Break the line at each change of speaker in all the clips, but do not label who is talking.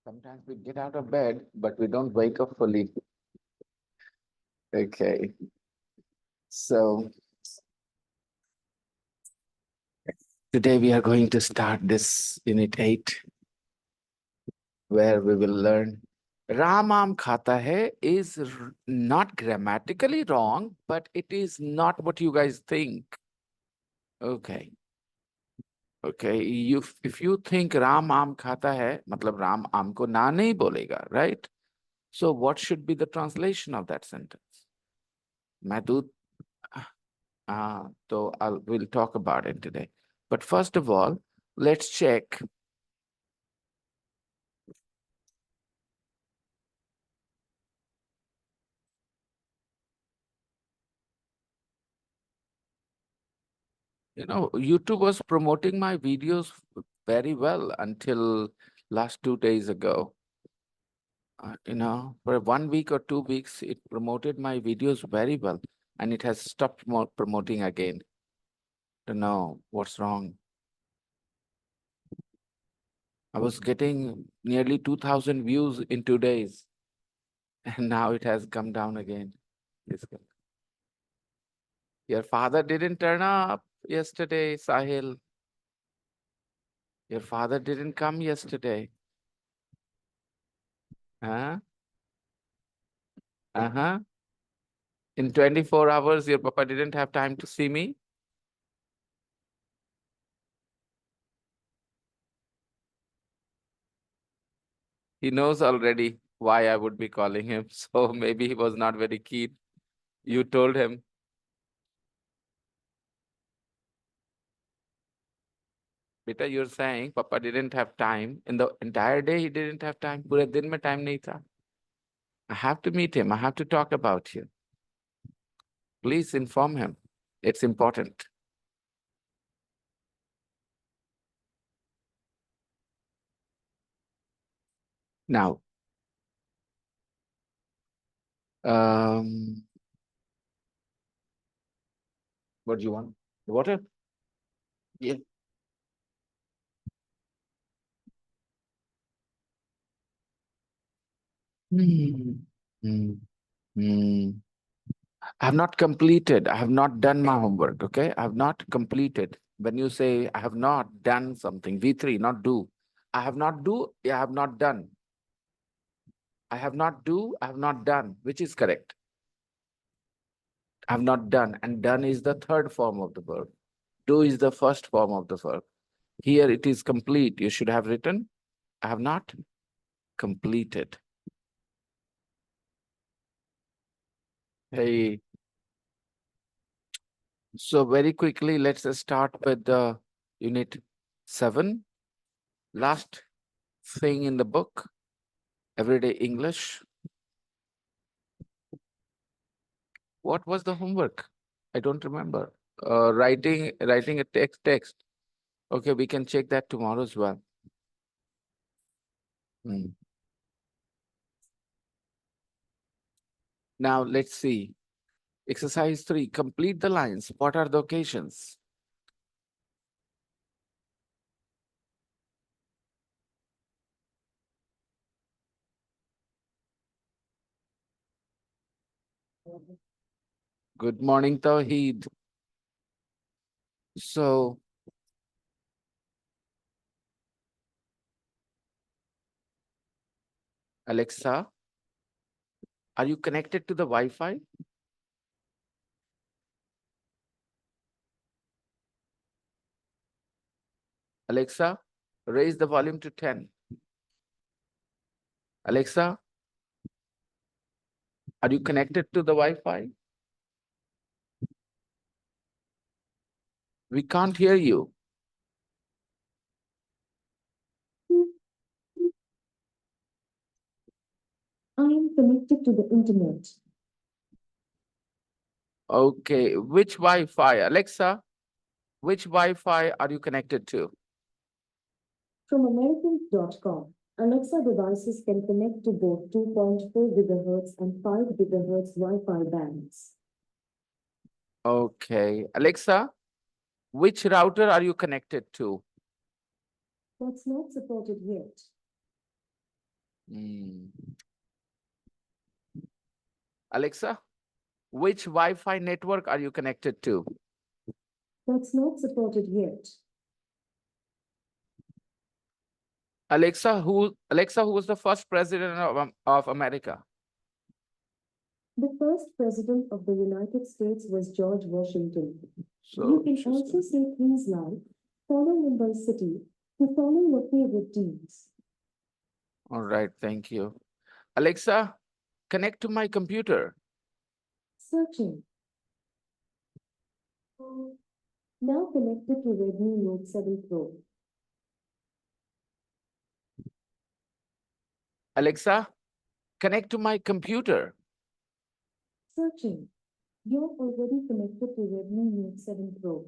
Sometimes we get out of bed, but we don't wake up fully. Okay. So today we are going to start this unit 8, where we will learn Ram Aam Khata Hai is not grammatically wrong, but it is not what you guys think. Okay. Okay. If you think Ram Aam Khata Hai, matlab Ram Aam ko na nahi bolega, right? So what should be the translation of that sentence? मैं दूध so we'll talk about it today. But first of all, let's check. YouTube was promoting my videos very well until last 2 days ago. For 1 week or 2 weeks, it promoted my videos very well, and it has stopped promoting again. Don't know what's wrong. I was getting nearly 2,000 views in 2 days, and now it has come down again. Your father didn't turn up yesterday, Sahil. Your father didn't come yesterday. Huh? Uh-huh. In 24 hours, your papa didn't have time to see me. He knows already why I would be calling him. So maybe he was not very keen. You told him. Beta, you're saying papa didn't have time. In the entire day, he didn't have time. Pure din mein time nahi tha. I have to meet him. I have to talk about you. Please inform him. It's important. Now, um, what do you want? Water? Yeah. Hmm. Hmm. Hmm. I have not completed. I have not done my homework. Okay. I have not completed. When you say I have not done something, V3, not do. I have not do, I have not done. I have not do, I have not done, which is correct. I have not done. And done is the third form of the verb. Do is the first form of the verb. Here it is complete. You should have written, I have not completed. Hey. So very quickly, let's start with the unit 7. Last thing in the book, Everyday English. What was the homework? I don't remember. Writing a text. Okay, we can check that tomorrow as well. Hmm. Now let's see. Exercise 3, complete the lines. What are the occasions? Good morning, Tawheed. So, Alexa, are you connected to the Wi-Fi? Alexa, raise the volume to 10. Alexa, are you connected to the Wi-Fi? We can't hear you.
I am connected to the internet.
Okay, which Wi-Fi? Alexa, which Wi-Fi are you connected to?
From Americans.com, Alexa devices can connect to both 2.4 gigahertz and 5 gigahertz Wi-Fi bands.
Okay, Alexa, which router are you connected to?
That's not supported yet.
Hmm. Alexa, which Wi-Fi network are you connected to?
That's not supported yet.
Alexa, who was the first president of America?
The first president of the United States was George Washington. You
So
can
she's
also
gonna.
say things like, follow me by city to follow your favorite teams.
All right, thank you. Alexa, connect to my computer.
Searching. Now connected to Redmi Note 7 Pro.
Alexa, connect to my computer.
Searching. You're already connected to Redmi Note 7 Pro.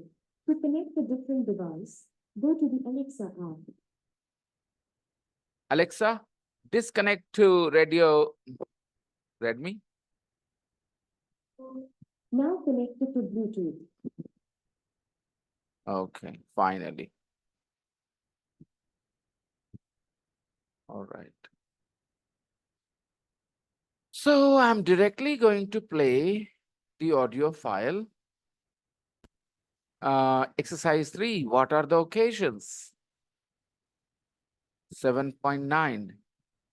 To connect a different device, go to the Alexa app.
Alexa, disconnect to radio Redmi.
Now connected to Bluetooth.
Okay, finally. All right. So I'm directly going to play the audio file. Exercise 3, what are the occasions? 7.9,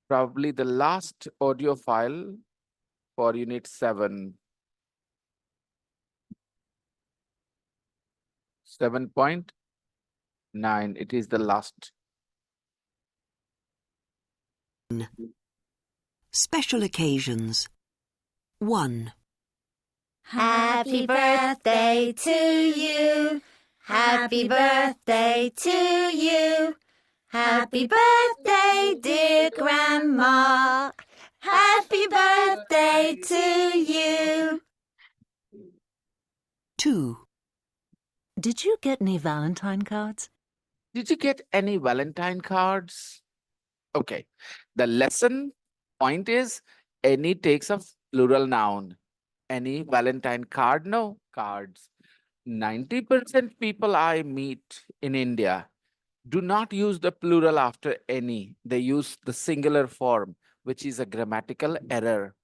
probably the last audio file for unit 7. 7.9, it is the last.
Special occasions. 1.
Happy birthday to you. Happy birthday to you. Happy birthday, dear Grandma. Happy birthday to you.
2. Did you get any Valentine cards?
Did you get any Valentine cards? Okay, the lesson point is any takes a plural noun. Any Valentine card? No, cards. 90% people I meet in India do not use the plural after any. They use the singular form, which is a grammatical error.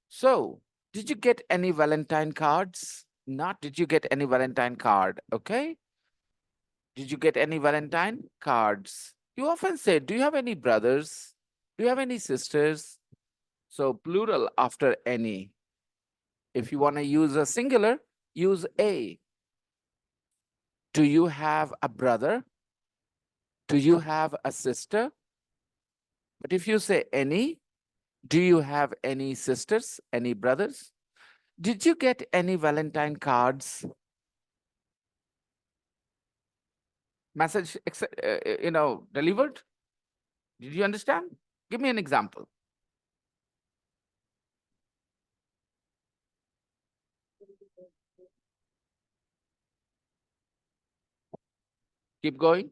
So, did you get any Valentine cards? Not did you get any Valentine card, okay? Did you get any Valentine cards? You often say, do you have any brothers? Do you have any sisters? So, plural after any. If you want to use a singular, use a. Do you have a brother? Do you have a sister? But if you say any, do you have any sisters, any brothers? Did you get any Valentine cards? Message, delivered? Did you understand? Give me an example. Keep going.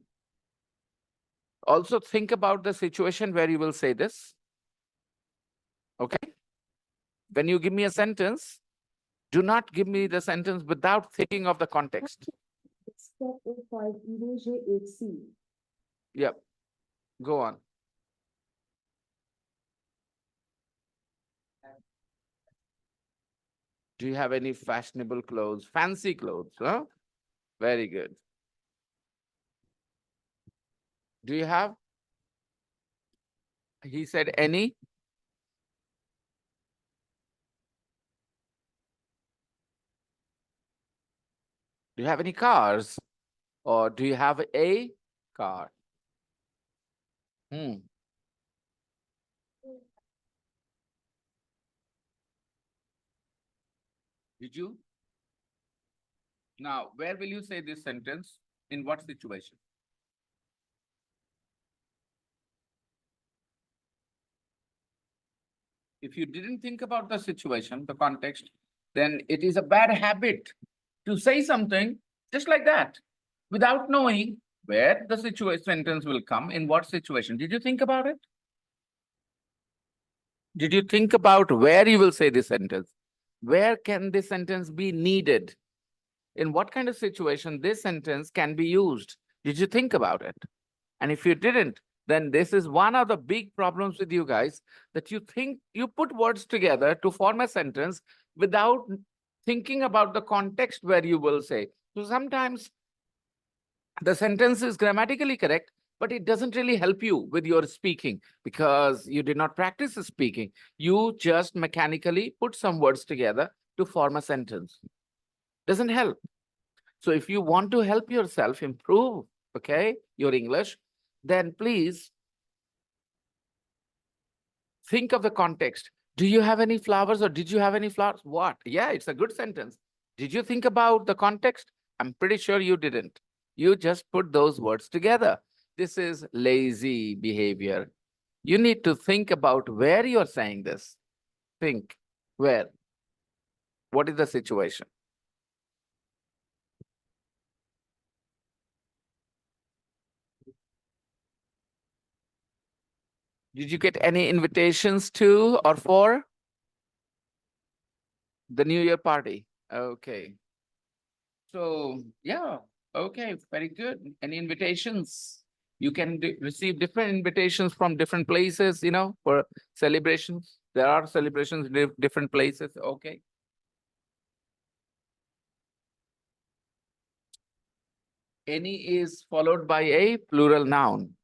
Also think about the situation where you will say this. Okay? When you give me a sentence, do not give me the sentence without thinking of the context.
Step 05 Erasure 8C.
Yep. Go on. Do you have any fashionable clothes? Fancy clothes, huh? Very good. Do you have? He said any? Do you have any cars? Or do you have a car? Hmm. Did you? Now, where will you say this sentence? In what situation? If you didn't think about the situation, the context, then it is a bad habit to say something just like that without knowing where the situation sentence will come, in what situation. Did you think about it? Did you think about where you will say this sentence? Where can this sentence be needed? In what kind of situation this sentence can be used? Did you think about it? And if you didn't, then this is one of the big problems with you guys, that you think you put words together to form a sentence without thinking about the context where you will say. So sometimes the sentence is grammatically correct, but it doesn't really help you with your speaking because you did not practice the speaking. You just mechanically put some words together to form a sentence. Doesn't help. So if you want to help yourself improve, okay, your English, then please think of the context. Do you have any flowers or did you have any flowers? What? Yeah, it's a good sentence. Did you think about the context? I'm pretty sure you didn't. You just put those words together. This is lazy behavior. You need to think about where you're saying this. Think where. What is the situation? Did you get any invitations to or for the New Year party? Okay. So, yeah, okay, very good. Any invitations? You can receive different invitations from different places, for celebrations. There are celebrations in different places. Okay. Any is followed by a plural noun.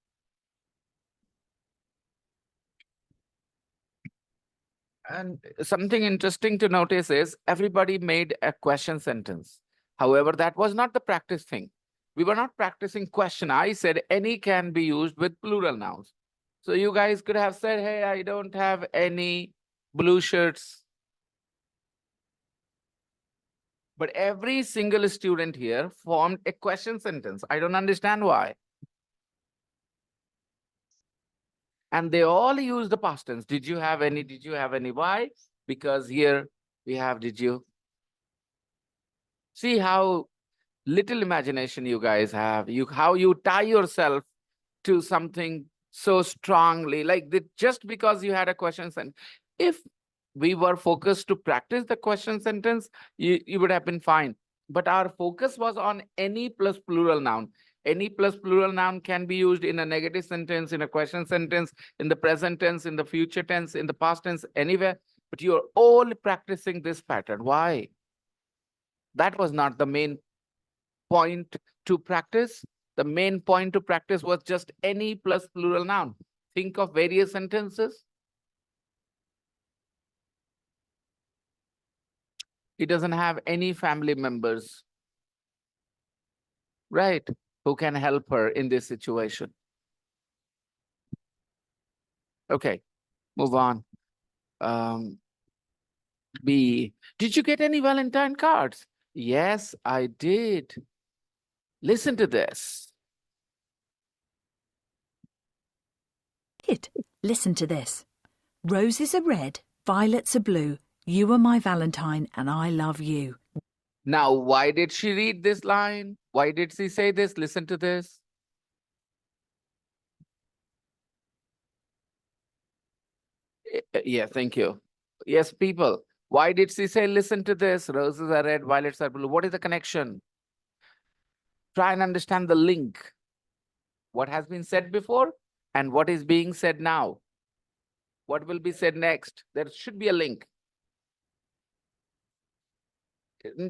And something interesting to notice is everybody made a question sentence. However, that was not the practice thing. We were not practicing question. I said any can be used with plural nouns. So you guys could have said, hey, I don't have any blue shirts. But every single student here formed a question sentence. I don't understand why. And they all use the past tense. Did you have any? Did you have any? Why? Because here we have, did you? See how little imagination you guys have. How you tie yourself to something so strongly, like that just because you had a question sentence. If we were focused to practice the question sentence, you would have been fine. But our focus was on any plus plural noun. Any plus plural noun can be used in a negative sentence, in a question sentence, in the present tense, in the future tense, in the past tense, anywhere. But you're all practicing this pattern. Why? That was not the main point to practice. The main point to practice was just any plus plural noun. Think of various sentences. He doesn't have any family members, right, who can help her in this situation. Okay, move on. B, did you get any Valentine cards? Yes, I did. Listen to this.
Kid, listen to this. Roses are red, violets are blue. You are my Valentine and I love you.
Now, why did she read this line? Why did she say this? Listen to this. Yeah, thank you. Yes, people. Why did she say, listen to this? Roses are red, violets are blue. What is the connection? Try and understand the link. What has been said before and what is being said now. What will be said next? There should be a link.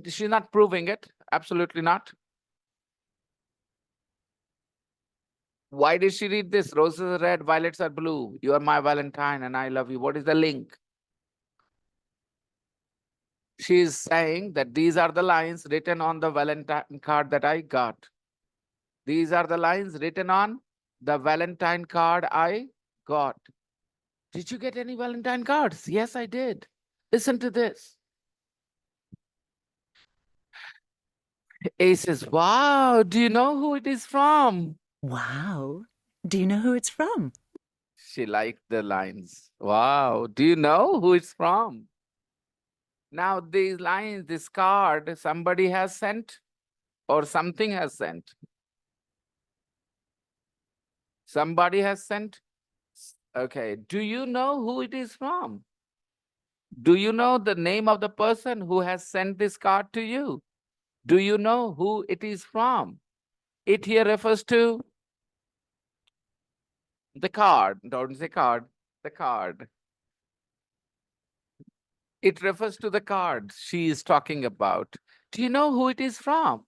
She's not proving it. Absolutely not. Why did she read this? Roses are red, violets are blue. You are my Valentine and I love you. What is the link? She is saying that these are the lines written on the Valentine card that I got. These are the lines written on the Valentine card I got. Did you get any Valentine cards? Yes, I did. Listen to this. A says, wow, do you know who it is from?
Wow. Do you know who it's from?
She liked the lines. Wow, do you know who it's from? Now, these lines, this card, somebody has sent or something has sent. Somebody has sent. Okay, do you know who it is from? Do you know the name of the person who has sent this card to you? Do you know who it is from? It here refers to The card, don't say card, the card. It refers to the card she is talking about. Do you know who it is from?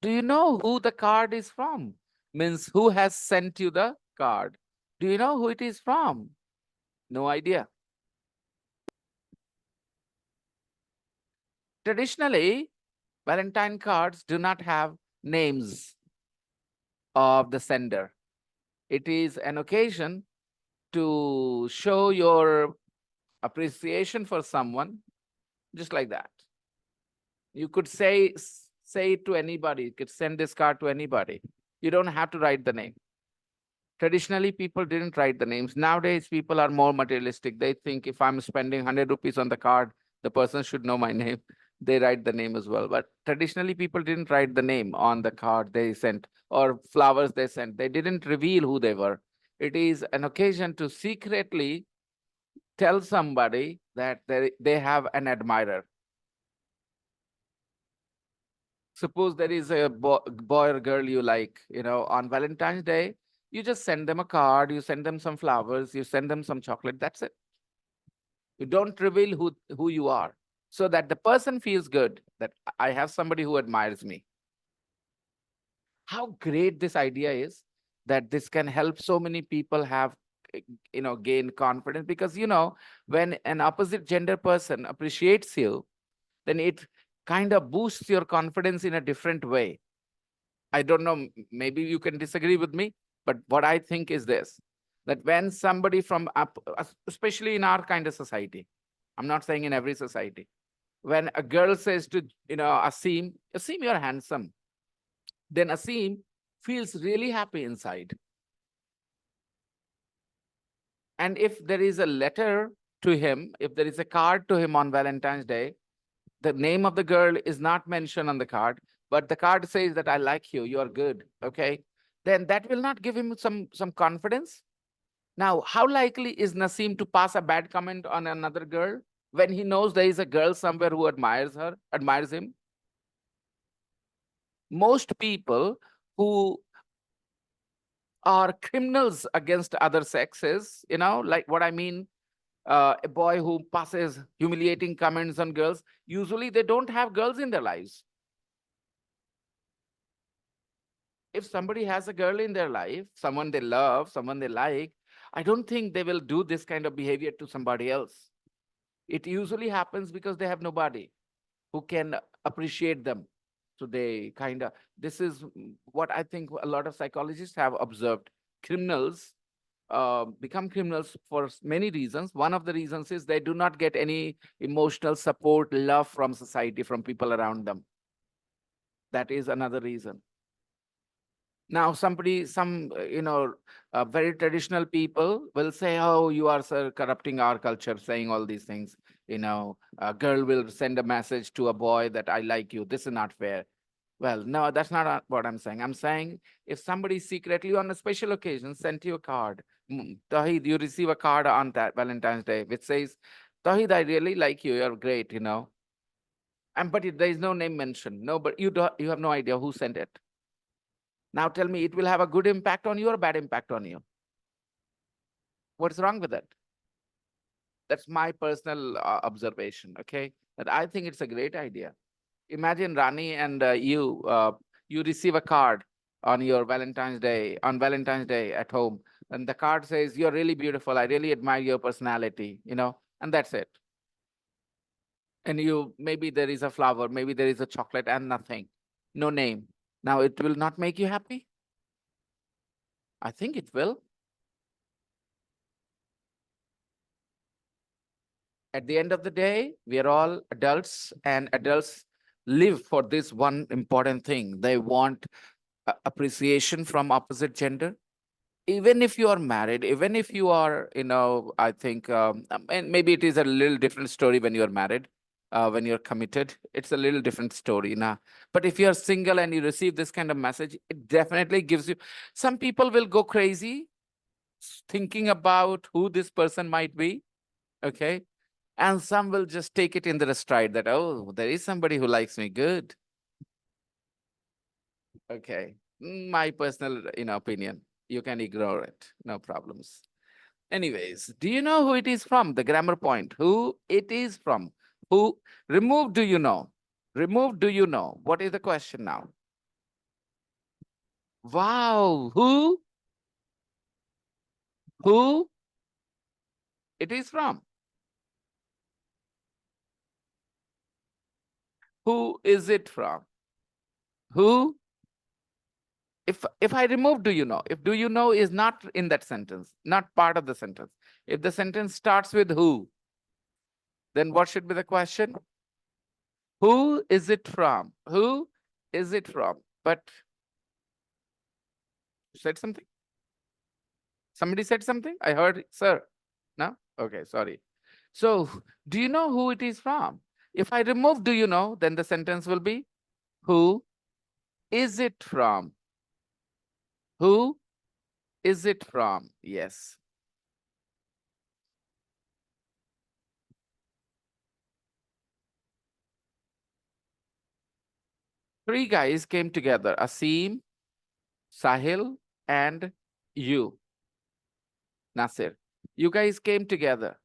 Do you know who the card is from? Means who has sent you the card. Do you know who it is from? No idea. Traditionally, Valentine cards do not have names of the sender. It is an occasion to show your appreciation for someone, just like that. You could say it to anybody. You could send this card to anybody. You don't have to write the name. Traditionally, people didn't write the names. Nowadays, people are more materialistic. They think if I'm spending 100 rupees on the card, the person should know my name. They write the name as well. But traditionally, people didn't write the name on the card they sent or flowers they sent. They didn't reveal who they were. It is an occasion to secretly tell somebody that they have an admirer. Suppose there is a boy or girl you like, on Valentine's Day, you just send them a card, you send them some flowers, you send them some chocolate. That's it. You don't reveal who you are, so that the person feels good that I have somebody who admires me. How great this idea is, that this can help so many people have, gain confidence, because, when an opposite gender person appreciates you, then it kind of boosts your confidence in a different way. I don't know, maybe you can disagree with me, but what I think is this, that when somebody from up, especially in our kind of society, I'm not saying in every society, when a girl says to, Asim, Asim, you're handsome, then Asim feels really happy inside. And if there is a letter to him, if there is a card to him on Valentine's Day, the name of the girl is not mentioned on the card, but the card says that I like you, you're good, okay? Then that will not give him some confidence. Now, how likely is Naseem to pass a bad comment on another girl when he knows there is a girl somewhere who admires him? Most people who are criminals against other sexes, like what I mean, a boy who passes humiliating comments on girls, usually they don't have girls in their lives. If somebody has a girl in their life, someone they love, someone they like, I don't think they will do this kind of behavior to somebody else. It usually happens because they have nobody who can appreciate them. So they this is what I think a lot of psychologists have observed. Criminals become criminals for many reasons. One of the reasons is they do not get any emotional support, love from society, from people around them. That is another reason. Now, some very traditional people will say, oh, you are, sir, corrupting our culture, saying all these things. A girl will send a message to a boy that I like you. This is not fair. Well, no, that's not what I'm saying. I'm saying if somebody secretly on a special occasion sent you a card, Tawheed, you receive a card on that Valentine's Day, which says, Tawheed, I really like you. You're great, but there is no name mentioned. No, but you have no idea who sent it. Now tell me, it will have a good impact on you or a bad impact on you? What's wrong with it? That's my personal observation, okay? That I think it's a great idea. Imagine Rani and you receive a card on Valentine's Day at home. And the card says, you're really beautiful. I really admire your personality, and that's it. And maybe there is a flower, maybe there is a chocolate and nothing, no name. Now it will not make you happy? I think it will. At the end of the day, we are all adults, and adults live for this one important thing. They want appreciation from opposite gender. Even if you are married, even if you are, I think, and maybe it is a little different story when you're married, when you're committed, it's a little different story now. But if you're single and you receive this kind of message, it definitely gives you, some people will go crazy thinking about who this person might be, okay? And some will just take it in their stride that, oh, there is somebody who likes me. Good. Okay. My personal, opinion. You can ignore it. No problems. Anyways, do you know who it is from? The grammar point. Who it is from? Who? Remove, do you know? Remove, do you know? What is the question now? Wow. Who? Who it is from? Who is it from? Who? If I remove do you know, if do you know is not in that sentence, not part of the sentence, if the sentence starts with who, then what should be the question? Who is it from? Who is it from? But said something? Somebody said something? I heard, sir. No? Okay, sorry. So, do you know who it is from? If I remove do you know, then the sentence will be who is it from? Who is it from? Yes. Three guys came together, Asim, Sahil, and you, Nasir. You guys came together.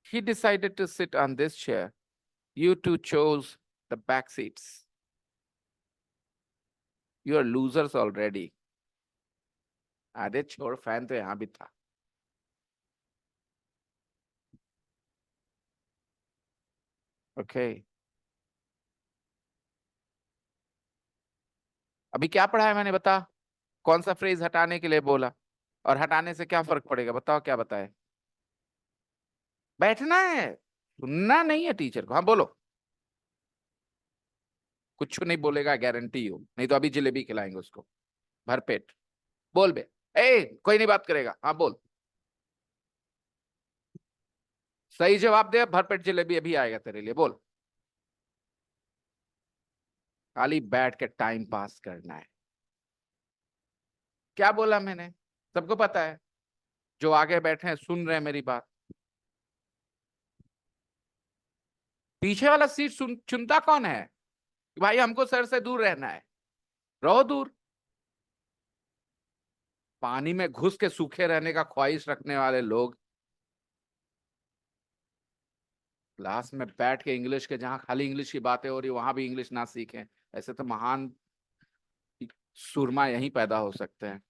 He decided to sit on this chair. You two chose the back seats. You are losers already. अरे छोड़ fan तो यहाँ भी था. Okay. अभी क्या पढ़ा है मैंने, बता. कौन सा फ्रेज हटाने के लिए बोला और हटाने से क्या फर्क पड़ेगा, बताओ क्या बताए. बैठना है, सुनना नहीं है टीचर को. हाँ बोलो. कुछ नहीं बोलेगा, गारंटी हो. नहीं तो अभी जलेबी खिलाएंगे उसको भरपेट. बोल बे. ए कोई नहीं बात करेगा. हाँ बोल. सही जवाब दे, भरपेट जलेबी अभी आएगा तेरे लिए. बोल. खाली बैठ के टाइम पास करना है. क्या बोला मैंने, सबको पता है. जो आगे बैठे हैं सुन रहे हैं मेरी बात. पीछे वाला सीट चुनता कौन है कि भाई हमको सर से दूर रहना है. रहो दूर. पानी में घुस के सूखे रहने का ख्वाहिश रखने वाले लोग क्लास में बैठ के इंग्लिश के, जहां खाली इंग्लिश की बातें हो रही वहां भी इंग्लिश ना सीखें. ऐसे तो महान सुरमा यहीं पैदा हो सकते हैं.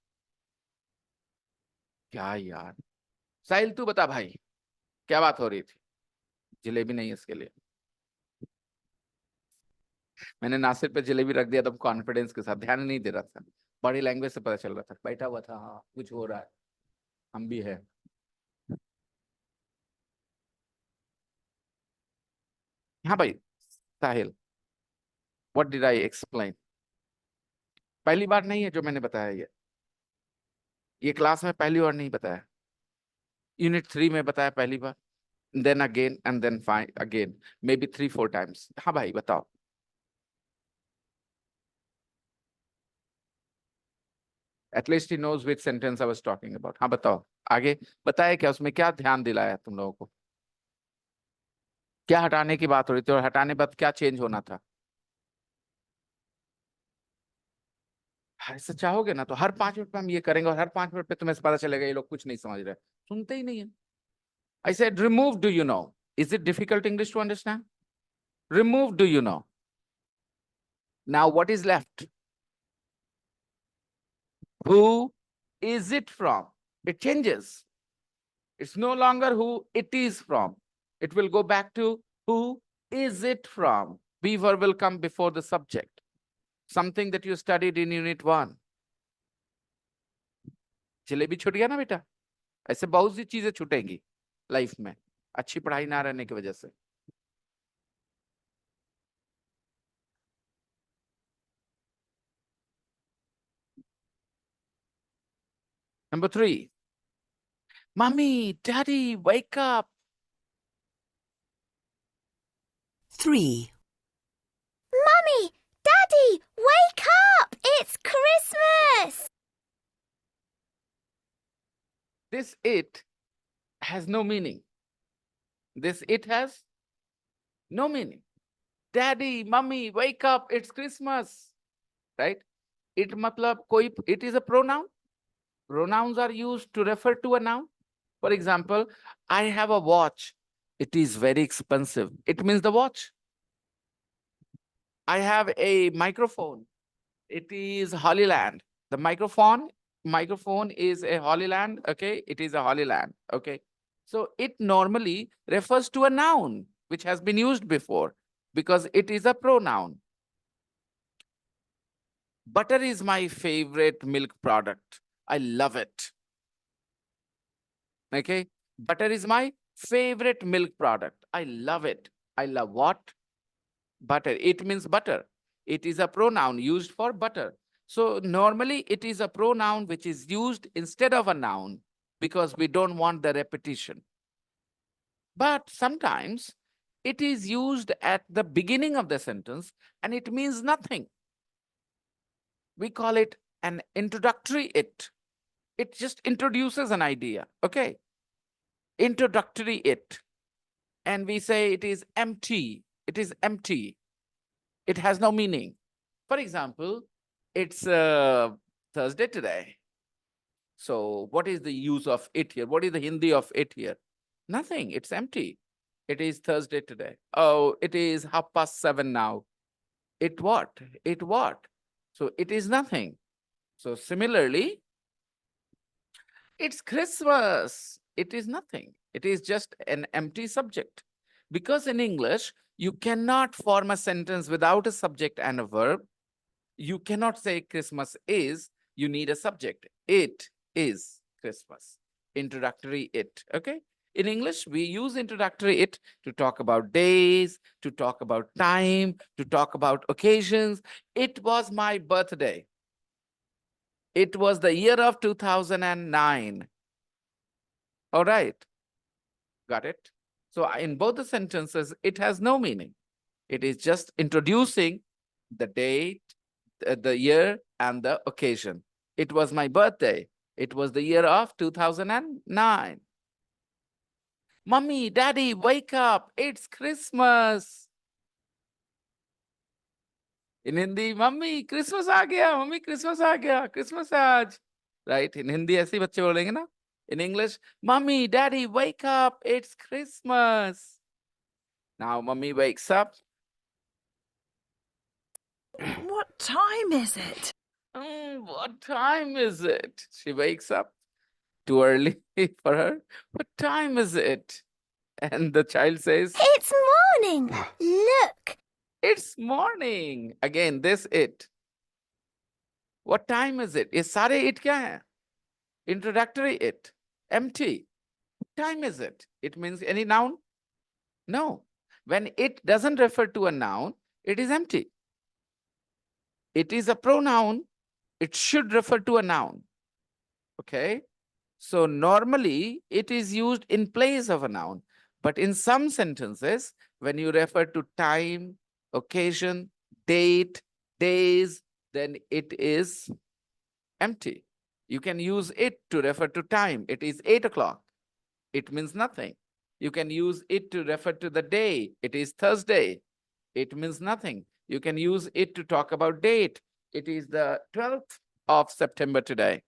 क्या यार. साहिल तू बता भाई, क्या बात हो रही थी. जलेबी नहीं इसके लिए. मैंने नासिर पे जलेबी रख दिया तो कॉन्फिडेंस के साथ, ध्यान नहीं दे रहा था. बॉडी लैंग्वेज से पता चल रहा था, बैठा हुआ था. हाँ कुछ हो रहा है, हम भी है. हाँ भाई साहिल, व्हाट डिड आई एक्सप्लेन. पहली बार नहीं है जो मैंने बताया. ये क्लास में पहली बार नहीं बताया. यूनिट 3 में बताया पहली बार, then again and then fine again, maybe 3-4 times. हाँ भाई बताओ. At least he knows which sentence I was talking about. हाँ बताओ. आगे बताया क्या, उसमें क्या ध्यान दिलाया तुम लोगों को. क्या हटाने की बात हो रही थी और हटाने बाद क्या चेंज होना था. ऐसा चाहोगे ना तो हर 5 मिनट पे हम ये करेंगे और हर 5 मिनट पे तुम्हें पता चलेगा ये लोग कुछ नहीं समझ रहे, सुनते ही नहीं है. I said remove do you know. Is it difficult English to understand? Remove do you know. Now what is left? Who is it from? It changes. It's no longer who it is from. It will go back to who is it from. Be verb will come before the subject. Something that you studied in unit 1. Jalebi छूट गया ना बेटा. ऐसे बहुत सी चीजें छूटेंगी life में, अच्छी पढ़ाई ना रहने की वजह से. Number 3. Mommy, Daddy, wake up.
3.
Mummy, Daddy, wake up! It's Christmas!
This it has no meaning. This it has no meaning. Daddy, Mummy, wake up, it's Christmas. Right? It matlab koi, it is a pronoun. Pronouns are used to refer to a noun. For example, I have a watch. It is very expensive. It means the watch. I have a microphone. It is Hollyland. The microphone is a Hollyland. Okay, it is a Hollyland. Okay, so it normally refers to a noun which has been used before because it is a pronoun. Butter is my favorite milk product. I love it. Okay, butter is my favorite milk product. I love it. I love what? Butter. It means butter. It is a pronoun used for butter. So normally it is a pronoun which is used instead of a noun because we don't want the repetition. But sometimes it is used at the beginning of the sentence and it means nothing. We call it an introductory it. It just introduces an idea. Okay. Introductory it. And we say it is empty. It is empty. It has no meaning. For example, it's Thursday today. So what is the use of it here? What is the Hindi of it here? Nothing. It's empty. It is Thursday today. Oh, it is 7:30 now. It what? It what? So it is nothing. So similarly, it's Christmas. It is nothing. It is just an empty subject. Because in English, you cannot form a sentence without a subject and a verb. You cannot say Christmas is, you need a subject. It is Christmas. Introductory it. Okay. In English, we use introductory it to talk about days, to talk about time, to talk about occasions. It was my birthday. It was the year of 2009. All right. Got it? So in both the sentences, it has no meaning. It is just introducing the date, the year, and the occasion. It was my birthday. It was the year of 2009. Mummy, Daddy, wake up. It's Christmas. In Hindi, Mummy, Christmas आ गया. Mummy, Christmas आ गया. Christmas है आज. Right? In Hindi, ऐसे ही बच्चे बोलेंगे ना? In English, Mummy, Daddy, wake up. It's Christmas. Now, Mummy wakes up.
What time is it?
What time is it? She wakes up. Too early for her. What time is it? And the child says,
It's morning. Look.
it's morning. Again, this it. What time is it? ये सारे it क्या है? Introductory it. Empty. What time is it? It means any noun? No. When it doesn't refer to a noun, it is empty. It is a pronoun. It should refer to a noun. Okay? So normally it is used in place of a noun. But in some sentences, when you refer to time, occasion, date, days, then it is empty. You can use it to refer to time. It is 8 o'clock. It means nothing. You can use it to refer to the day. It is Thursday. It means nothing. You can use it to talk about date. It is the 12th of September today.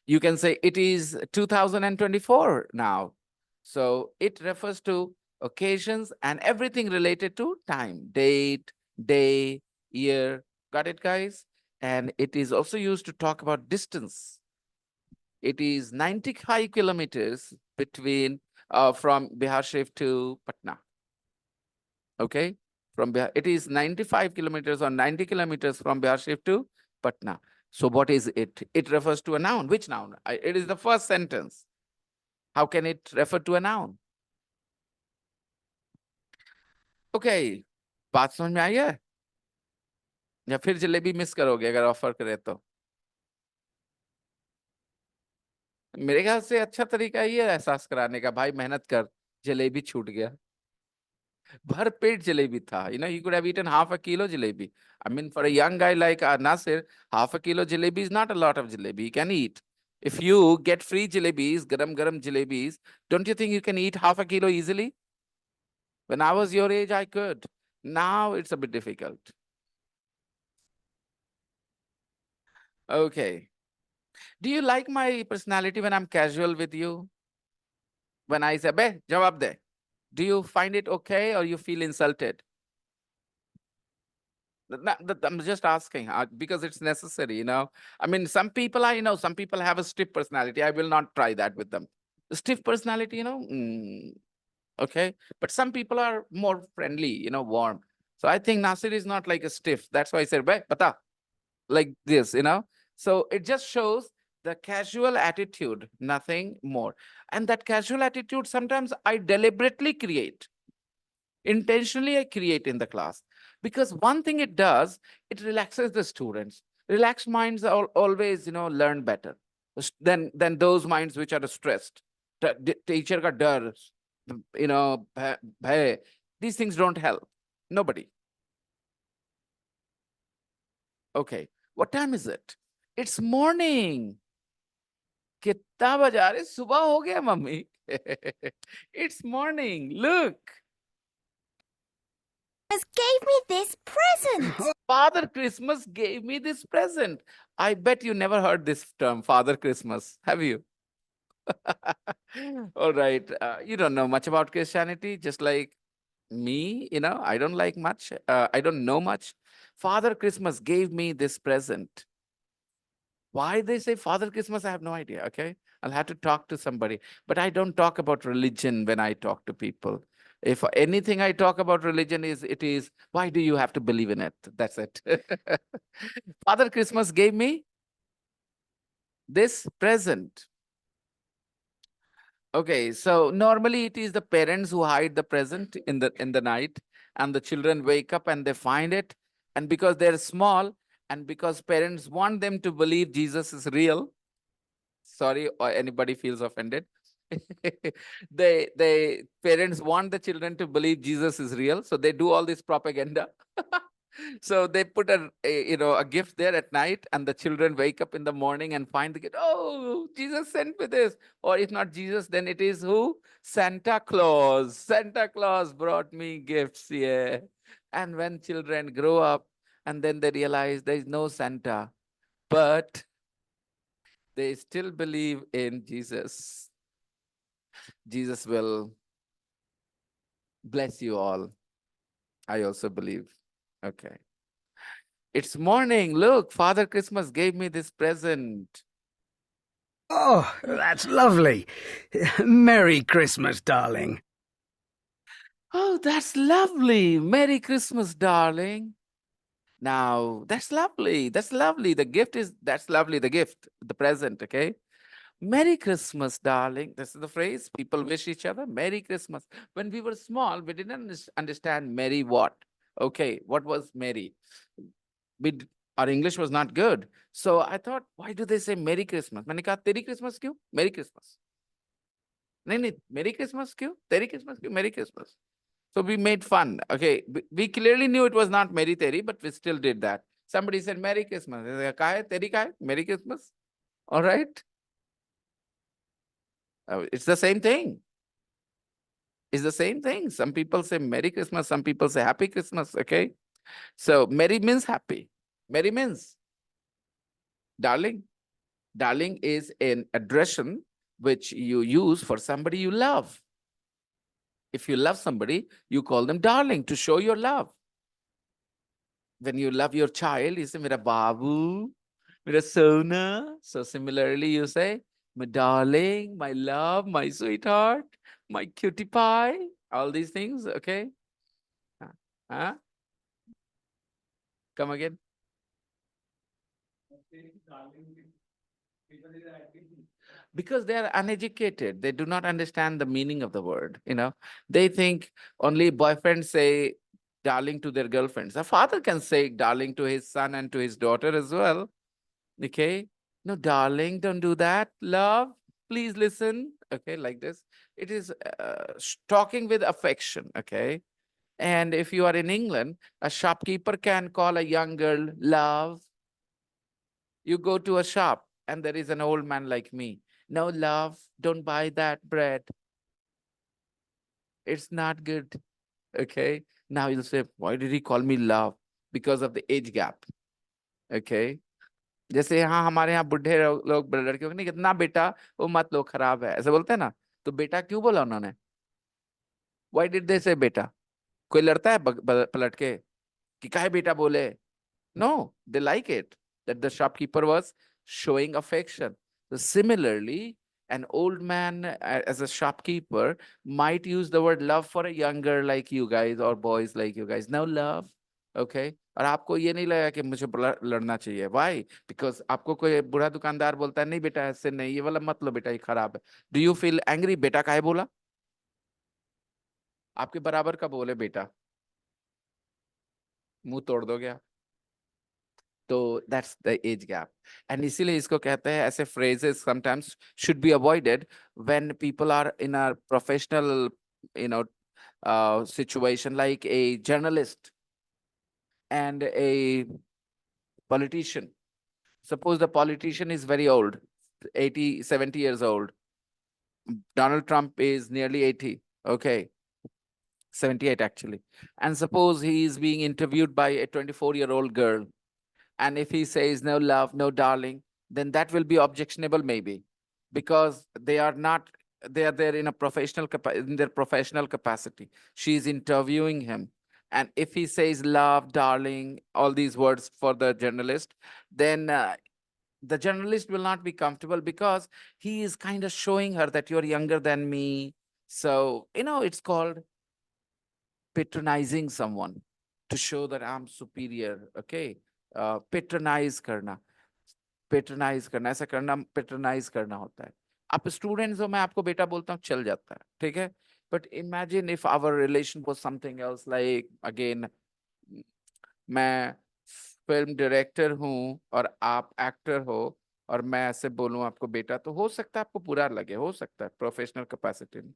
You can say it is 2024 now. So it refers to occasions and everything related to time, date, day, year. Got it, guys? And it is also used to talk about distance. It is 95 kilometers between from Bihar Sharif to Patna. Okay, from Bihar, it is 95 kilometers or 90 kilometers from Bihar Sharif to Patna. So what is it? It refers to a noun. Which noun? It is the first sentence. How can it refer to a noun? Okay, बात समझ में आई है? या फिर jalebi miss करोगे अगर offer करे तो? मेरे ख्याल से अच्छा तरीका ये है एहसास कराने का, भाई मेहनत कर, जलेबी छूट गया. भर पेट जलेबी था. He could have eaten half a kilo jalebi. I mean, for a young guy like Nasir, half a kilo jalebi is not a lot of jalebi. You can eat. If you get free jalebis, garam jalebis, don't you think you can eat half a kilo easily? When I was your age, I could. Now it's a bit difficult. Okay. Do you like my personality when I'm casual with you? When I say, "Be, jawab de." Do you find it okay or you feel insulted? I'm just asking because it's necessary, I mean, some people some people have a stiff personality. I will not try that with them. The stiff personality, okay. But some people are more friendly, warm. So I think Nasir is not like a stiff. That's why I said, "Bhai, pata," like this. So it just shows the casual attitude, nothing more. And that casual attitude, sometimes I deliberately create. Intentionally, I create in the class. Because one thing it does, it relaxes the students. Relaxed minds always, learn better than those minds which are stressed. Teacher ka dar, bhai. These things don't help. Nobody. Okay. What time is it? It's morning. कितना बजा रहे? सुबह हो गया mummy. It's morning. Look.
Gave me this present.
Father Christmas gave me this present. I bet you never heard this term, Father Christmas. Have you? All right. You don't know much about Christianity, just like me. I don't like much. I don't know much. Father Christmas gave me this present. Why they say Father Christmas, I have no idea. Okay. I'll have to talk to somebody. But I don't talk about religion when I talk to people. If anything I talk about religion it is, why do you have to believe in it? That's it. Father Christmas gave me this present. Okay, so normally it is the parents who hide the present in the night, and the children wake up and they find it. And because they're small, and because parents want them to believe Jesus is real, sorry, or anybody feels offended. They parents want the children to believe Jesus is real, so they do all this propaganda. So they put a gift there at night, and the children wake up in the morning and find the gift. Oh, Jesus sent me this. Or if not Jesus, then it is who? Santa Claus. Santa Claus brought me gifts. Yeah. And when children grow up and then they realize there is no Santa, but they still believe in Jesus. Jesus will bless you all. I also believe. Okay. It's morning. Look, Father Christmas gave me this present.
Oh, that's lovely. Merry Christmas, darling.
Oh, that's lovely. Merry Christmas, darling. Now, that's lovely. That's lovely. That's lovely. The gift, the present, okay? Merry Christmas, darling. This is the phrase people wish each other. Merry Christmas. When we were small, we didn't understand Merry what. Okay, what was Merry? Our English was not good. So I thought, why do they say Merry Christmas? मैंने कहा तेरी Christmas क्यों? Merry Christmas. नहीं, Merry Christmas क्यों? तेरी Christmas क्यों? Merry Christmas. So we made fun. Okay, we clearly knew it was not Merry Teri, but we still did that. Somebody said Merry Christmas. I said, "Kahe? Teri kahe? Merry Christmas." All right. It's the same thing. It's the same thing. Some people say Merry Christmas. Some people say Happy Christmas. Okay. So Merry means happy. Merry means darling. Darling is an addression which you use for somebody you love. If you love somebody, you call them darling to show your love. When you love your child, you say, Mera babu, mera sona. So similarly, you say, my darling, my love, my sweetheart, my cutie pie, all these things, okay? Huh? Come again. Because they are uneducated, they do not understand the meaning of the word. They think only boyfriends say darling to their girlfriends. A father can say darling to his son and to his daughter as well. Okay. No, darling, don't do that. Love, please listen. Okay, like this. It is talking with affection. Okay. And if you are in England, a shopkeeper can call a young girl love. You go to a shop and there is an old man like me. No, love, don't buy that bread. It's not good. Okay. Now you'll say, why did he call me love? Because of the age gap. Okay. जैसे हाँ हमारे यहाँ बुढ़े लोग लड़कियों को नहीं कहते ना बेटा वो मत लो खराब है, ऐसे बोलते हैं ना। तो बेटा क्यों बोला उन्होंने? व्हाई डिड दे से बेटा? कोई लड़ता है पलट के कि काहे बेटा बोले? No, they like it that the shopkeeper was showing affection. So similarly, an old man as a shopkeeper might use the word love for a younger like you guys or boys like you guys. No love, okay? और आपको ये नहीं लगा कि मुझे लड़ना चाहिए? Why? Because आपको कोई बुरा दुकानदार बोलता है नहीं बेटा ऐसे नहीं, ये वाला मत लो बेटा ये खराब है. Do you feel angry? बेटा काहे बोला? आपके बराबर का बोले बेटा, मुंह तोड़ दोगे आप. तो that's the age gap. And इसीलिए इसको कहते हैं ऐसे phrases sometimes should be avoided when people are in a professional, you know, situation like a journalist and a politician. Suppose the politician is very old, 80, 70 years old. Donald Trump is nearly 80, okay, 78 actually. And suppose he is being interviewed by a 24-year-old girl. And if he says no love, no darling, then that will be objectionable maybe, because they are not, they are there in a in their professional capacity. She is interviewing him. And if he says love, darling, all these words for the journalist, then the journalist will not be comfortable because he is kind of showing her that you're younger than me. So, it's called patronizing someone to show that I'm superior, okay? Patronize करना, ऐसा करना patronize करना होता है. आप students हो, मैं आपको बेटा बोलता हूँ चल जाता है, ठीक है. But imagine if our relation was something else, like again, मैं फिल्म डायरेक्टर हूँ और आप एक्टर हो और मैं ऐसे बोलूँ आपको बेटा, तो हो सकता है आपको बुरा लगे, हो सकता है प्रोफेशनल कैपेसिटी में.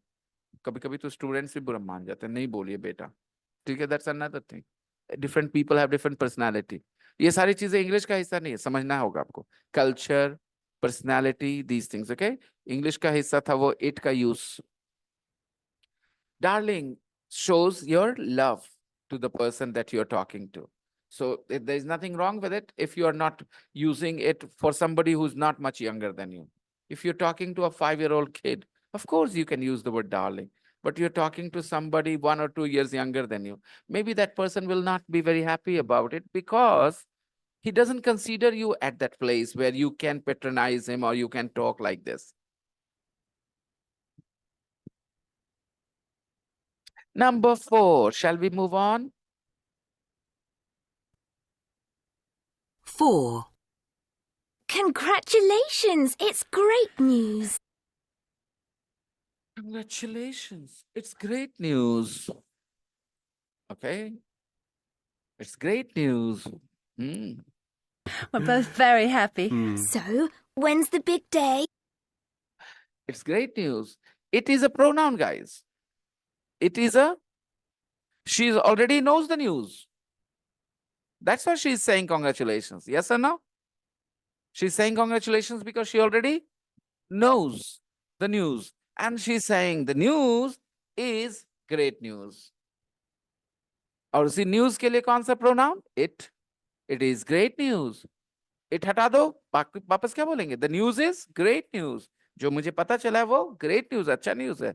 कभी कभी तो स्टूडेंट्स भी बुरा मान जाते हैं, नहीं बोलिए बेटा, ठीक है. That's another thing. Different people have different personality. ये सारी चीजें इंग्लिश का हिस्सा नहीं है, समझना होगा आपको. Culture, personality, these things, okay. English का हिस्सा था वो इट का use. Darling shows your love to the person that you're talking to. So there is nothing wrong with it if you are not using it for somebody who's not much younger than you. If you're talking to a 5-year-old kid, of course you can use the word darling. But you're talking to somebody 1 or 2 years younger than you. Maybe that person will not be very happy about it because he doesn't consider you at that place where you can patronize him or you can talk like this. Number 4, shall we move on?
4.
Congratulations! It's great news.
Congratulations. It's great news. Okay. It's great news. Hmm.
We're both very happy.
So, when's the big day?
It's great news. It is a pronoun, guys. It is she already knows the news. That's why she's saying congratulations. Yes or no? She's saying congratulations because she already knows the news. And she's saying the news is great news. और उसी news के लिए कौन सा pronoun? It. It is great news. It हटा दो, वापस क्या बोलेंगे? The news is great news. जो मुझे पता चला है वो ग्रेट न्यूज, अच्छा न्यूज है.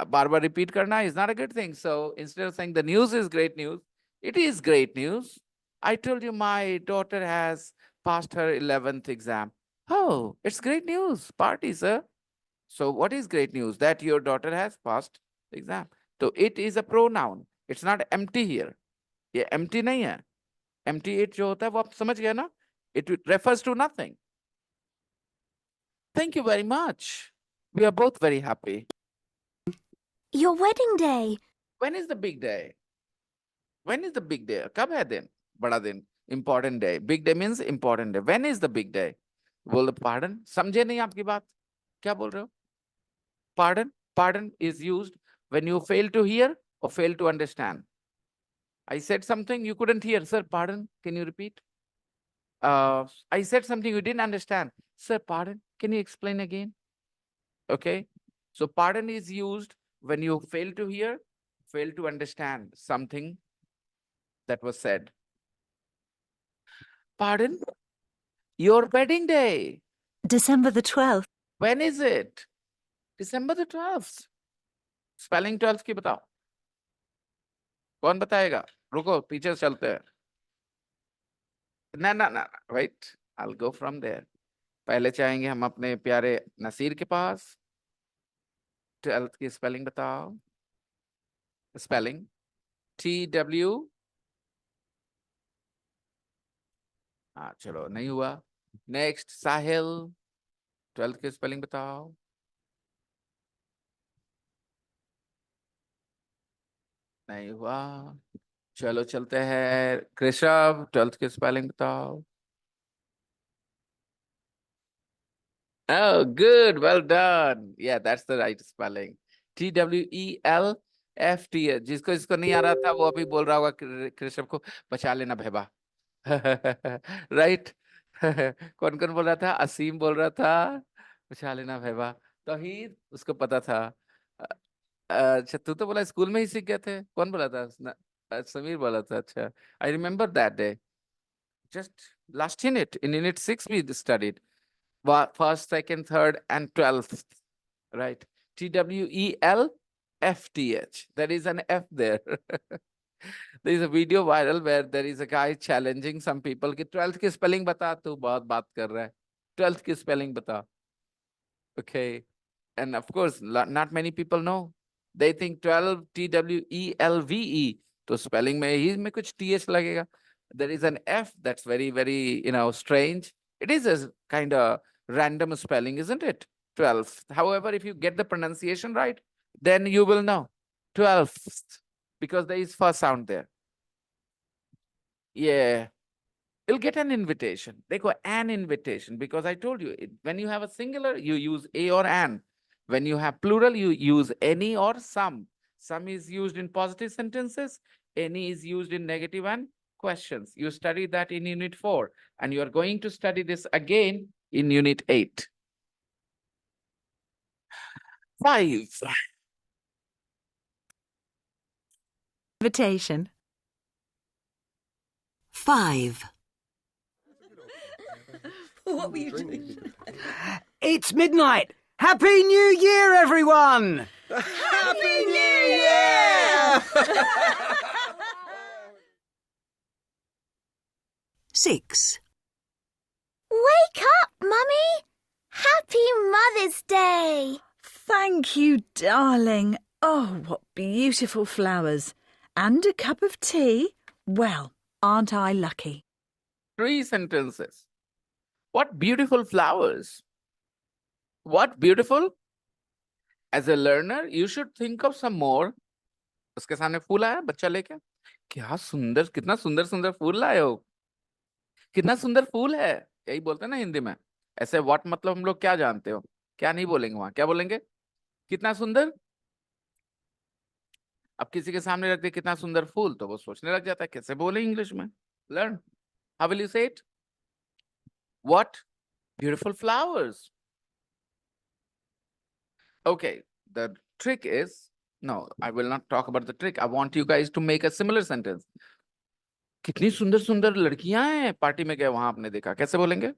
बार बार रिपीट करना is not a good thing. So instead of saying the news is great news, it is great news. I told you my daughter has passed her 11th exam. Oh, it's great news. Party, sir. So what is great news? That your daughter has passed the exam. So it is a pronoun. It's not empty here. ये empty नहीं है. Empty it जो होता है वो आप समझ गए ना? It refers to nothing. Thank you very much. We are both very happy.
Your wedding day.
When is the big day? When is the big day? कब है दिन? बड़ा दिन. Important day. Big day means important day. When is the big day? बोल दो pardon. समझे नहीं आपकी बात? क्या बोल रहे हो? Pardon. Pardon is used when you fail to hear or fail to understand. I said something you couldn't hear. Sir, pardon. Can you repeat? I said something you didn't understand. Sir, pardon. Can you explain again? Okay. So pardon is used when you fail to hear, fail to understand something that was said. Pardon? Your wedding day.
December the 12th.
When is it? December the 12th. Spelling 12th की बताओ. कौन बताएगा? रुको, पीछे चलते हैं. ना. Wait. I'll go from there. पहले चाहेंगे हम अपने प्यारे नसीर के पास. 12th की स्पेलिंग बताओ. Spelling TW. हाँ चलो, नहीं हुआ. नेक्स्ट साहिल. 12th की स्पेलिंग बताओ. नहीं हुआ. चलो चलते हैं कृषभ. 12th की स्पेलिंग बताओ. Oh, good. Well done. Yeah, that's the right spelling. TWELFT. जिसको इसको नहीं आ रहा था वो अभी बोल रहा होगा कृषभ को बचा लेना भेबा. राइट. कौन कौन बोल रहा था? असीम बोल रहा था बचा लेना भेबा. तौहीद, उसको पता था. अच्छा, तू तो बोला स्कूल में ही सीख गए थे. कौन बोला था? समीर बोला था. अच्छा, I remember that day. Just last unit, in unit 6 we studied first, second, third, and 12th, right? TWELFTH. There is an F there. There is a video viral where there is a guy challenging some people कि 12th की spelling बता. तू बहुत बात कर रहा है. 12th की spelling बता. Okay. And of course, not many people know. They think 12 TWELVE. तो spelling में ही में कुछ TH लगेगा. There is an F that's very, very, strange. It is a kind of random spelling, isn't it? 12th. However, if you get the pronunciation right, then you will know. 12th. Because there is first sound there. Yeah. You'll get an invitation. They go an invitation because I told you, when you have a singular, you use a or an. When you have plural, you use any or some. Some is used in positive sentences. Any is used in negative and questions. You study that in unit 4, and you are going to study this again in unit 8. 5.
Invitation.
5.
What were you doing?
It's midnight. Happy New Year, everyone!
Happy New Year! 6.
Wake up, Mummy! Happy Mother's Day!
Thank you, darling. Oh, what beautiful flowers. And a cup of tea. Well, aren't I lucky?
3 sentences. What beautiful flowers. What beautiful? As a learner, you should think of some more. उसके सामने फूल आया बच्चा लेके. क्या सुंदर, कितना सुंदर सुंदर फूल लाए हो. कितना सुंदर फूल है. यही बोलते हैं ना हिंदी में. ऐसे व्हाट मतलब हम लोग क्या जानते हो. क्या नहीं बोलेंगे वहां. क्या बोलेंगे? कितना सुंदर. अब किसी के सामने रख दे कितना सुंदर फूल तो वो सोचने लग जाता है कैसे बोले इंग्लिश में. Learn. How will you say it? What beautiful flowers. Okay, the trick is, no, I will not talk about the trick. I want you guys to make a similar sentence. कितनी सुंदर सुंदर लड़कियां हैं party में गए वहां आपने देखा. कैसे बोलेंगे?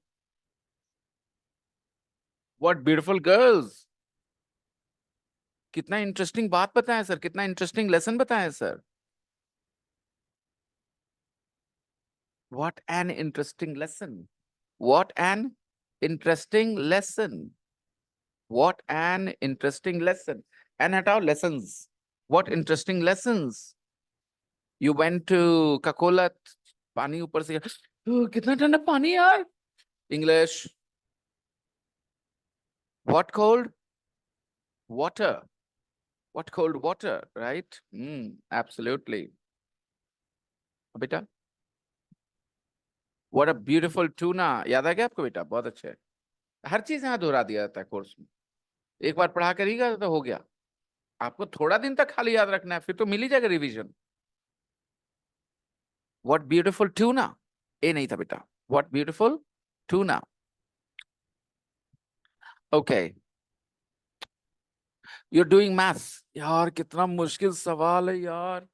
What beautiful girls. कितना इंटरेस्टिंग बात बताएं सर. कितना इंटरेस्टिंग लेसन बताएं sir. What an interesting lesson. What an interesting lesson. What an interesting lesson. And hataओ lessons. What interesting lessons. You went to Kakola. पानी ऊपर से. कितना ठंडा पानी यार. English. What cold? Water. What cold water, right? Absolutely. बेटा. What a beautiful tuna. याद आ गया आपको बेटा? बहुत अच्छे. हर चीज यहाँ दोहरा दिया जाता है कोर्स में. एक बार पढ़ा करिएगा तो हो गया. आपको थोड़ा दिन तक खाली याद रखना है फिर तो मिल ही जाएगा रिवीजन. What beautiful tuna. ए नहीं था बेटा. What beautiful tuna. Okay. You're doing maths. यार कितना मुश्किल सवाल है यार.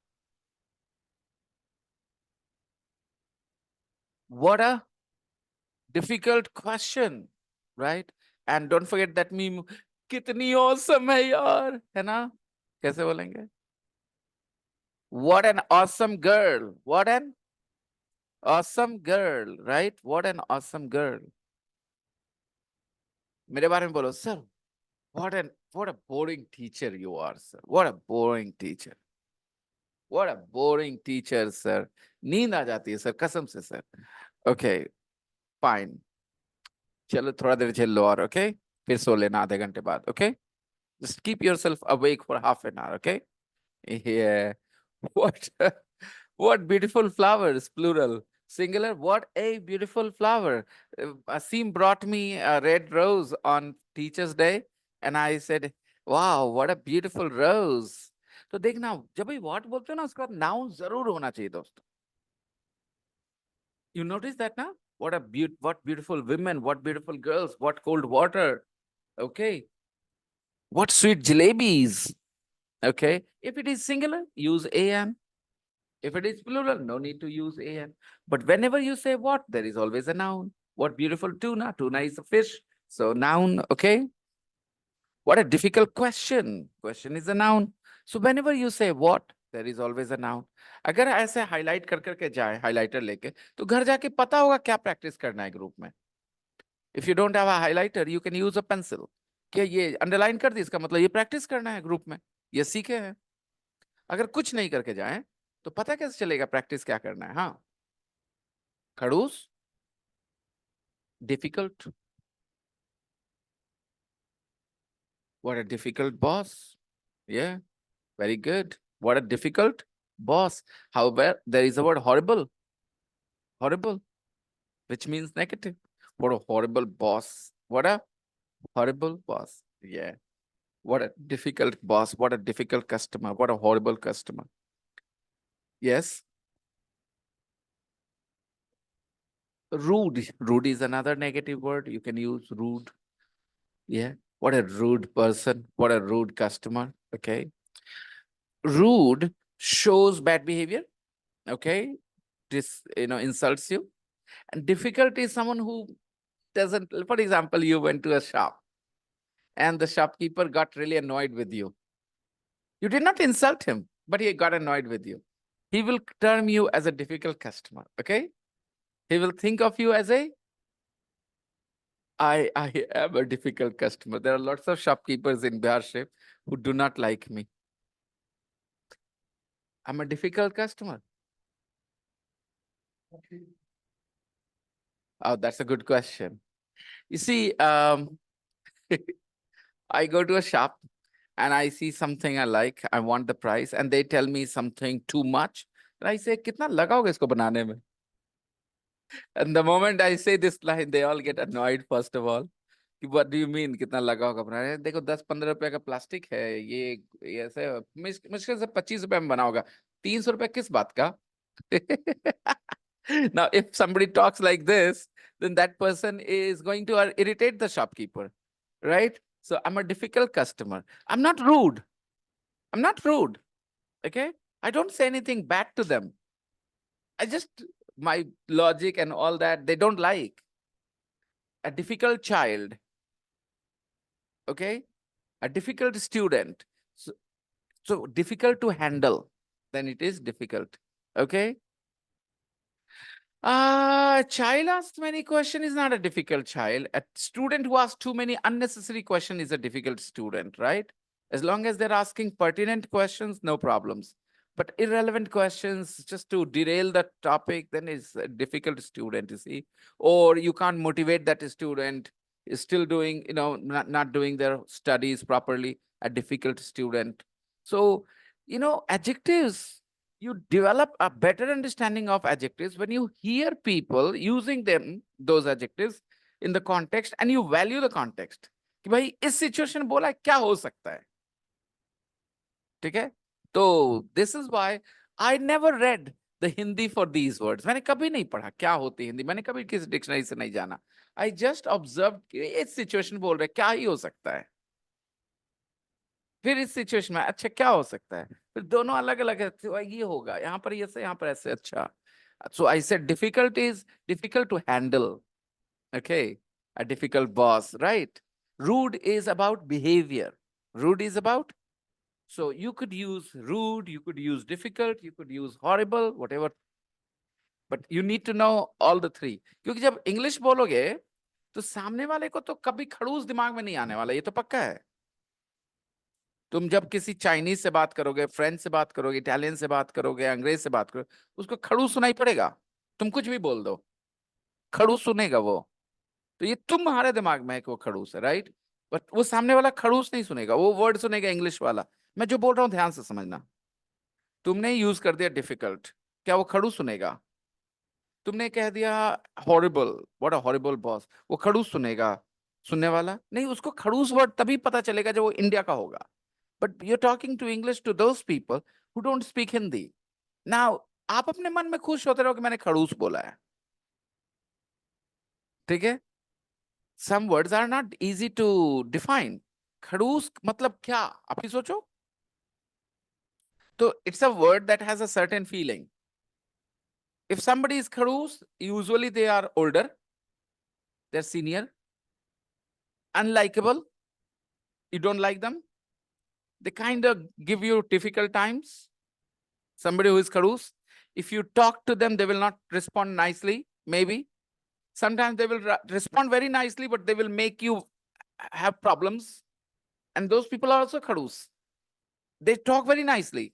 What a difficult question, right? And don't forget that meme, कितनी awesome है यार, है ना? कैसे बोलेंगे? What an awesome girl. What an awesome girl, right? What an awesome girl. मेरे बारे में बोलो, sir. What a boring teacher you are, sir. What a boring teacher. What a boring teacher, sir. नींद आ जाती है सर, कसम से sir. Okay, fine. चलो थोड़ा देर झेल लो और, okay? फिर सो लेना आधे घंटे बाद, okay? Just keep yourself awake for half an hour, okay? Yeah. What what beautiful flowers, plural. Singular, what a beautiful flower. Asim brought me a red rose on Teacher's Day, and I said, wow, what a beautiful rose. तो देखना, जब भी what बोलते हो ना, उसका noun जरूर होना चाहिए दोस्तों. You notice that now? What beautiful women, what beautiful girls, what cold water. Okay. What sweet jalebis. Okay. If it is singular, use an. If it is plural, no need to use an. But whenever you say what, there is always a noun. What beautiful tuna. Tuna is a fish. So noun, okay? What a difficult question. Question is a noun. So whenever you say what, there is always a noun. अगर ऐसे highlight कर करके जाए highlighter लेके, तो घर जाके पता होगा क्या प्रैक्टिस करना है ग्रुप में. If you don't have a highlighter, you can use a pencil. क्या ये अंडरलाइन कर दी, इसका मतलब ये प्रैक्टिस करना है ग्रुप में, ये सीखे हैं. अगर कुछ नहीं करके जाए तो पता कैसे चलेगा प्रैक्टिस क्या करना है. हाँ, खड़ूस, difficult. What a difficult boss. Yeah, very good. What a difficult boss. However, there is a word horrible. Horrible, which means negative. What a horrible boss. What a horrible boss. Yeah. What a difficult boss. What a difficult customer. What a horrible customer. Yes. Rude. Rude is another negative word. You can use rude. Yeah. What a rude person. What a rude customer. Okay. Rude shows bad behavior. Okay. This, insults you. And difficult is someone who doesn't, for example, you went to a shop and the shopkeeper got really annoyed with you. You did not insult him, but he got annoyed with you. He will term you as a difficult customer. Okay. He will think of you as I am a difficult customer. There are lots of shopkeepers in Biharship who do not like me. I'm a difficult customer. Okay. Oh, that's a good question. You see, I go to a shop and I see something I like. I want the price, and they tell me something too much. And I say, "Kitna लगाओगे इसको बनाने में?" And the moment I say this line, they all get annoyed. First of all, what do you mean? कितना लगा होगा बनाने में? देखो 10-15 रुपए का प्लास्टिक है, ये ऐसे मुश्किल से 25 रुपए में बना होगा. 300 रुपए किस बात का? Now, if somebody talks like this, then that person is going to irritate the shopkeeper, right? So I'm a difficult customer. I'm not rude. I'm not rude. Okay. I don't say anything bad to them. My logic and all that, they don't like. A difficult child. Okay. A difficult student. So difficult to handle. Then it is difficult. Okay. Child asks many questions is not a difficult child. A student who asks too many unnecessary questions is a difficult student, right? As long as they're asking pertinent questions, no problems. But irrelevant questions just to derail the topic, then it's a difficult student, you see. Or you can't motivate that student is still doing, not doing their studies properly, a difficult student. So, adjectives, you develop a better understanding of adjectives when you hear people using those adjectives in the context, and you value the context. कि भाई इस situation बोला है, क्या हो सकता है? ठीक है? तो this is why I never read the Hindi for these words. मैंने कभी नहीं पढ़ा क्या होती है हिंदी. मैंने कभी किसी डिक्शनरी से नहीं जाना. I just observed कि इस situation बोल रहे क्या ही हो सकता है. फिर इस सिचुएशन में अच्छा क्या हो सकता है, फिर दोनों अलग अलग है. तो ये होगा यहाँ पर ऐसे, यहाँ पर ऐसे. अच्छा, so I said difficult is difficult to handle. Okay, a difficult boss, right? Rude is about behavior. Rude is about, so you could use rude, you could use difficult, you could use horrible, whatever. But you need to know all the three. क्योंकि जब English बोलोगे तो सामने वाले को तो कभी खड़ूस दिमाग में नहीं आने वाला, ये तो पक्का है. तुम जब किसी चाइनीज से बात करोगे, फ्रेंच से बात करोगे, इटालियन से बात करोगे, अंग्रेज से बात करोगे, उसको खड़ूस सुनाई पड़ेगा. तुम कुछ भी बोल दो, खड़ूस सुनेगा वो. तो ये तुम्हारे दिमाग में है कि वो खड़ूस है, राइट? बट वो सामने वाला खड़ूस नहीं सुनेगा, वो वर्ड सुनेगा इंग्लिश वाला. मैं जो बोल रहा हूँ ध्यान से समझना. तुमने यूज कर दिया डिफिकल्ट, क्या वो खड़ूस सुनेगा? तुमने कह दिया horrible, what a horrible boss, वो खड़ूस सुनेगा? सुनने वाला नहीं. उसको खड़ूस वर्ड तभी पता चलेगा जब वो इंडिया का होगा. But you talking to English to those people who don't speak Hindi. Now आप अपने मन में खुश होते रहो कि मैंने खड़ूस बोला है, ठीक है? Some words are not easy to define. खड़ूस मतलब क्या, आप ही सोचो. तो it's a word that has a certain feeling. If somebody is खड़ूस, usually they are older, they're senior, unlikable, you don't like them, they kind of give you difficult times. Somebody who is खड़ूस, if you talk to them, they will not respond nicely, maybe. Sometimes they will respond very nicely, but they will make you have problems. And those people are also खड़ूस. They talk very nicely,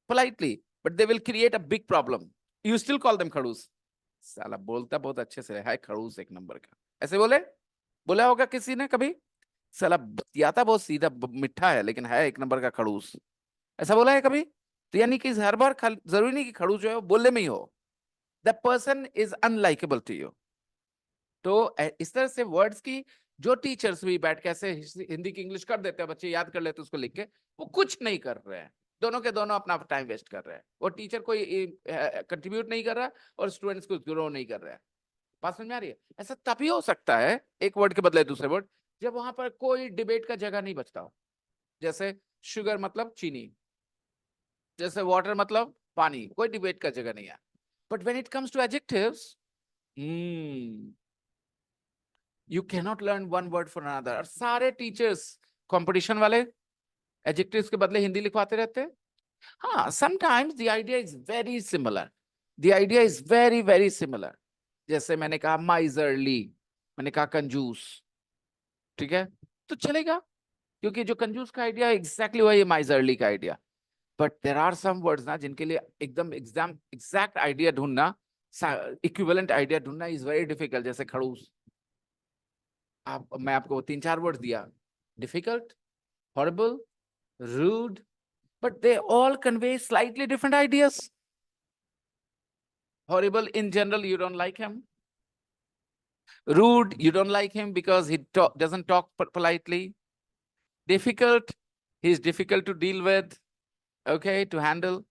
politely, but they will create a big problem. You still call them खड़ूस. साला बोलता बहुत अच्छे से है, खड़ूस एक नंबर का. ऐसे बोला होगा किसी ने कभी? साला बतियाता बहुत सीधा मिठा है, लेकिन है एक नंबर का खड़ूस. ऐसा बोला है कभी? तो यानी कि हर बार जरूरी नहीं कि खड़ूस जो है वो बोलने में ही हो. The person is unlikable to you. तो इस तरह से वर्ड्स की जो टीचर्स भी बैठ के ऐसे हिंदी की इंग्लिश कर देते हैं, बच्चे याद कर लेते हैं उसको लिख के, वो कुछ नहीं कर रहे हैं. दोनों के दोनों अपना टाइम वेस्ट कर रहे हैं. वो टीचर कोई कंट्रीब्यूट नहीं कर रहा और स्टूडेंट्स को ग्रो नहीं कर रहा है. बात समझ में आ रही है? ऐसा तभी हो सकता है एक वर्ड के बदले दूसरे वर्ड, जब वहां पर कोई डिबेट का जगह नहीं बचता हो. जैसे शुगर मतलब चीनी, जैसे वाटर मतलब पानी, कोई डिबेट का जगह नहीं है. But when it comes to adjectives, you cannot learn one word for another. और सारे टीचर्स कंपटीशन वाले एडजेक्टिव्स के बदले हिंदी लिखवाते रहते हैं. हाँ, sometimes the idea is very similar. The idea is very very similar. जैसे मैंने कहा miserly, मैंने कहा कंजूस, ठीक है, तो चलेगा, क्योंकि जो कंजूस का आइडिया एग्जैक्टली वही है miserly का idea. But there are some words ना जिनके लिए एकदम एग्जैक्ट आइडिया ढूंढना, इक्विवेलेंट आइडिया ढूंढना इज वेरी डिफिकल्ट. जैसे खड़ूस, मैं आपको 3-4 वर्ड दिया, difficult, horrible, rude, but they all convey slightly different ideas. Horrible, in general, you don't like him. Rude, you don't like him because he doesn't talk politely. Difficult, he's difficult to deal with, okay, to handle.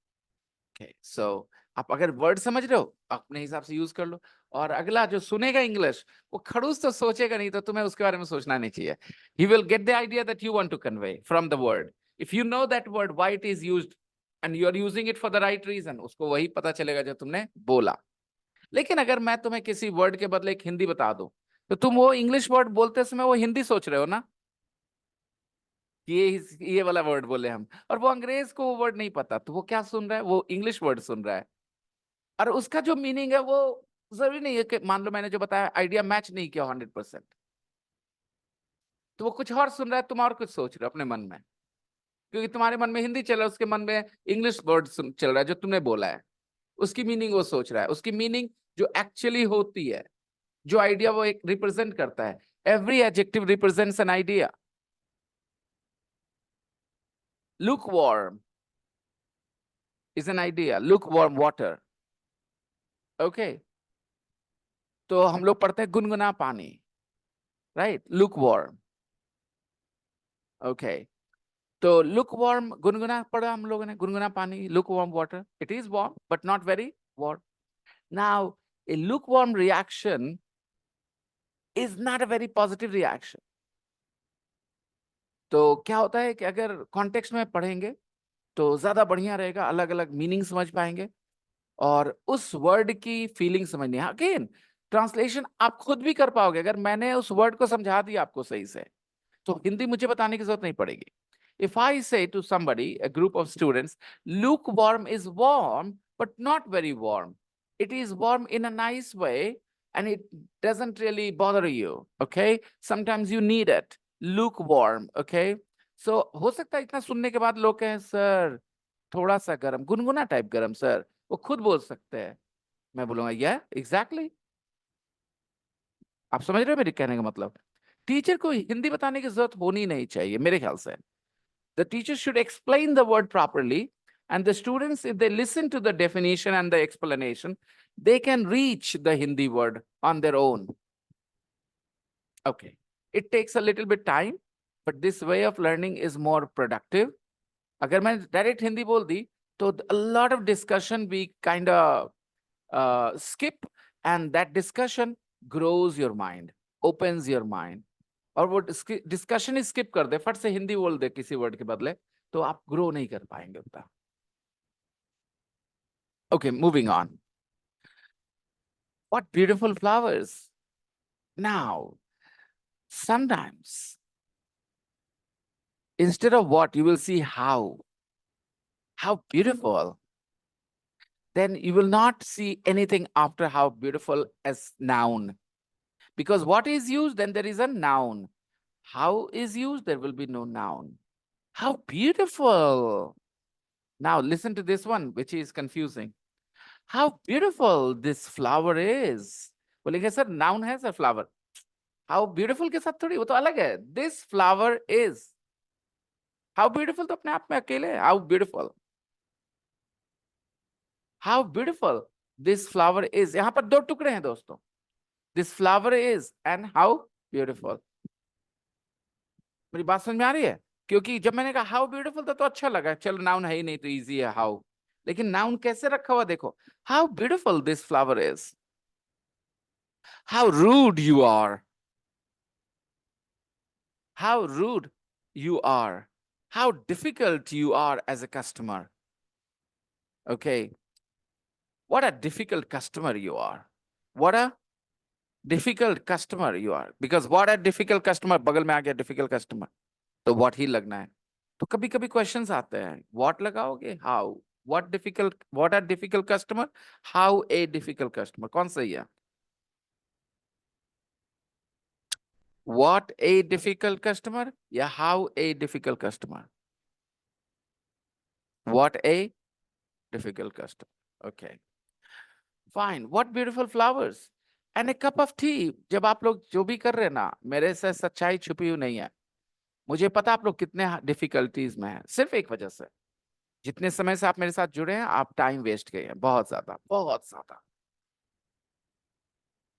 Okay, so आप अगर word समझ रहे हो अपने हिसाब से use कर लो. और अगला जो सुनेगा इंग्लिश, वो खड़ूस तो सोचेगा नहीं, तो तुम्हें उसके बारे में सोचना नहीं चाहिए. He will get the idea that you want to convey from the word. If you know that word, why it is used, and you are using it for the right reason, उसको वही पता चलेगा जो तुमने बोला. लेकिन अगर मैं तुम्हें किसी वर्ड के बदले एक हिंदी बता दूं, तो तुम वो इंग्लिश वर्ड बोलते समय वो हिंदी सोच रहे हो ना, ये वाला वर्ड बोले हम, और वो अंग्रेज को वो वर्ड नहीं पता, तो वो क्या सुन रहा है? वो इंग्लिश वर्ड सुन रहा है. और उसका जो मीनिंग है वो जरूरी नहीं है कि, मान लो मैंने जो बताया आइडिया मैच नहीं किया 100%, तो वो कुछ और सुन रहा है, तुम और कुछ सोच रहे हो अपने मन में, क्योंकि तुम्हारे मन में हिंदी चल रहा है, उसके मन में इंग्लिश वर्ड चल रहा है जो तुमने बोला है. उसकी मीनिंग वो सोच रहा है, उसकी मीनिंग जो एक्चुअली होती है, जो आइडिया वो एक रिप्रेजेंट करता है. Every adjective represents an idea. lukewarm is an idea. lukewarm water. Okay, तो हम लोग पढ़ते हैं गुनगुना पानी, राइट? lukewarm. Okay, तो lukewarm गुनगुना पढ़ा हम लोगों ने, गुनगुना पानी, lukewarm water. It is warm but not very warm. Now a lukewarm reaction is not a very positive reaction. तो क्या होता है कि अगर कॉन्टेक्स्ट में पढ़ेंगे तो ज्यादा बढ़िया रहेगा, अलग अलग मीनिंग समझ पाएंगे और उस वर्ड की फीलिंग समझनी है. अगेन ट्रांसलेशन आप खुद भी कर पाओगे अगर मैंने उस वर्ड को समझा दिया आपको सही से, तो हिंदी मुझे बताने की जरूरत नहीं पड़ेगी. If I say to somebody, a group of students, lukewarm is warm, but not very warm. It is warm in a nice way, and it doesn't really bother you. Okay? Sometimes you need it. Lukewarm. Okay? So, हो सकता है इतना सुनने के बाद लोग कहें, sir, थोड़ा सा गर्म, गुनगुना टाइप गर्म, सर. वो खुद बोल सकते हैं. मैं बोलूंगा, yeah, exactly. आप समझ रहे हो मेरे कहने का मतलब? टीचर को हिंदी बताने की जरूरत होनी नहीं चाहिए मेरे ख्याल से. The teacher should explain the word properly, and the students, if they listen to the definition and the explanation, they can reach the Hindi word on their own. Okay. It takes a little bit time, but this way of learning is more productive. अगर मैं direct Hindi बोल दी, तो a lot of discussion we kind of skip, and that discussion grows your mind, opens your mind. और वो discussion ही skip कर दे, फट से हिंदी बोल दे किसी वर्ड के बदले, तो आप ग्रो नहीं कर पाएंगे उतना. Okay, moving on. What beautiful flowers. Now, sometimes, instead of what, you will see how. How beautiful. Then you will not see anything after how beautiful as noun. Because what is used, then there is a noun. How is used, there will be no noun. How beautiful. Now listen to this one, which is confusing. How beautiful this flower is. बोलेंगे sir noun है sir flower. How beautiful के साथ थोड़ी, वो तो अलग है. This flower is. How beautiful तो अपने आप में अकेले है. How beautiful. How beautiful this flower is. यहाँ पर दो टुकड़े हैं दोस्तों. This flower is and how beautiful. मेरी बात समझ में आ रही है? क्योंकि जब मैंने कहा हाउ ब्यूटीफुल तो अच्छा लगा, चलो नाउन है ही नहीं तो इजी है हाउ, लेकिन नाउन कैसे रखा हुआ देखो. How beautiful this flower is. How rude you are. How rude you are. How difficult you are as a customer. Okay, what a difficult customer you are. What a difficult customer you are. Because what a difficult customer बगल में आ गया difficult customer, तो what ही लगना है. तो कभी कभी क्वेश्चंस आते हैं, व्हाट लगाओगे how. What are difficult customer, how a difficult customer. कौन सही है? व्हाट ए डिफिकल्ट कस्टमर या how a difficult customer. What a difficult customer. Okay fine. What beautiful flowers and a cup of tea. जब आप लोग जो भी कर रहे हैं ना, मेरे से सच्चाई छुपी हुई नहीं है. मुझे पता आप लोग कितने डिफिकल्टीज में हैं. सिर्फ एक वजह से, जितने समय से आप मेरे साथ जुड़े हैं, आप टाइम वेस्ट किए हैं बहुत ज्यादा, बहुत ज्यादा.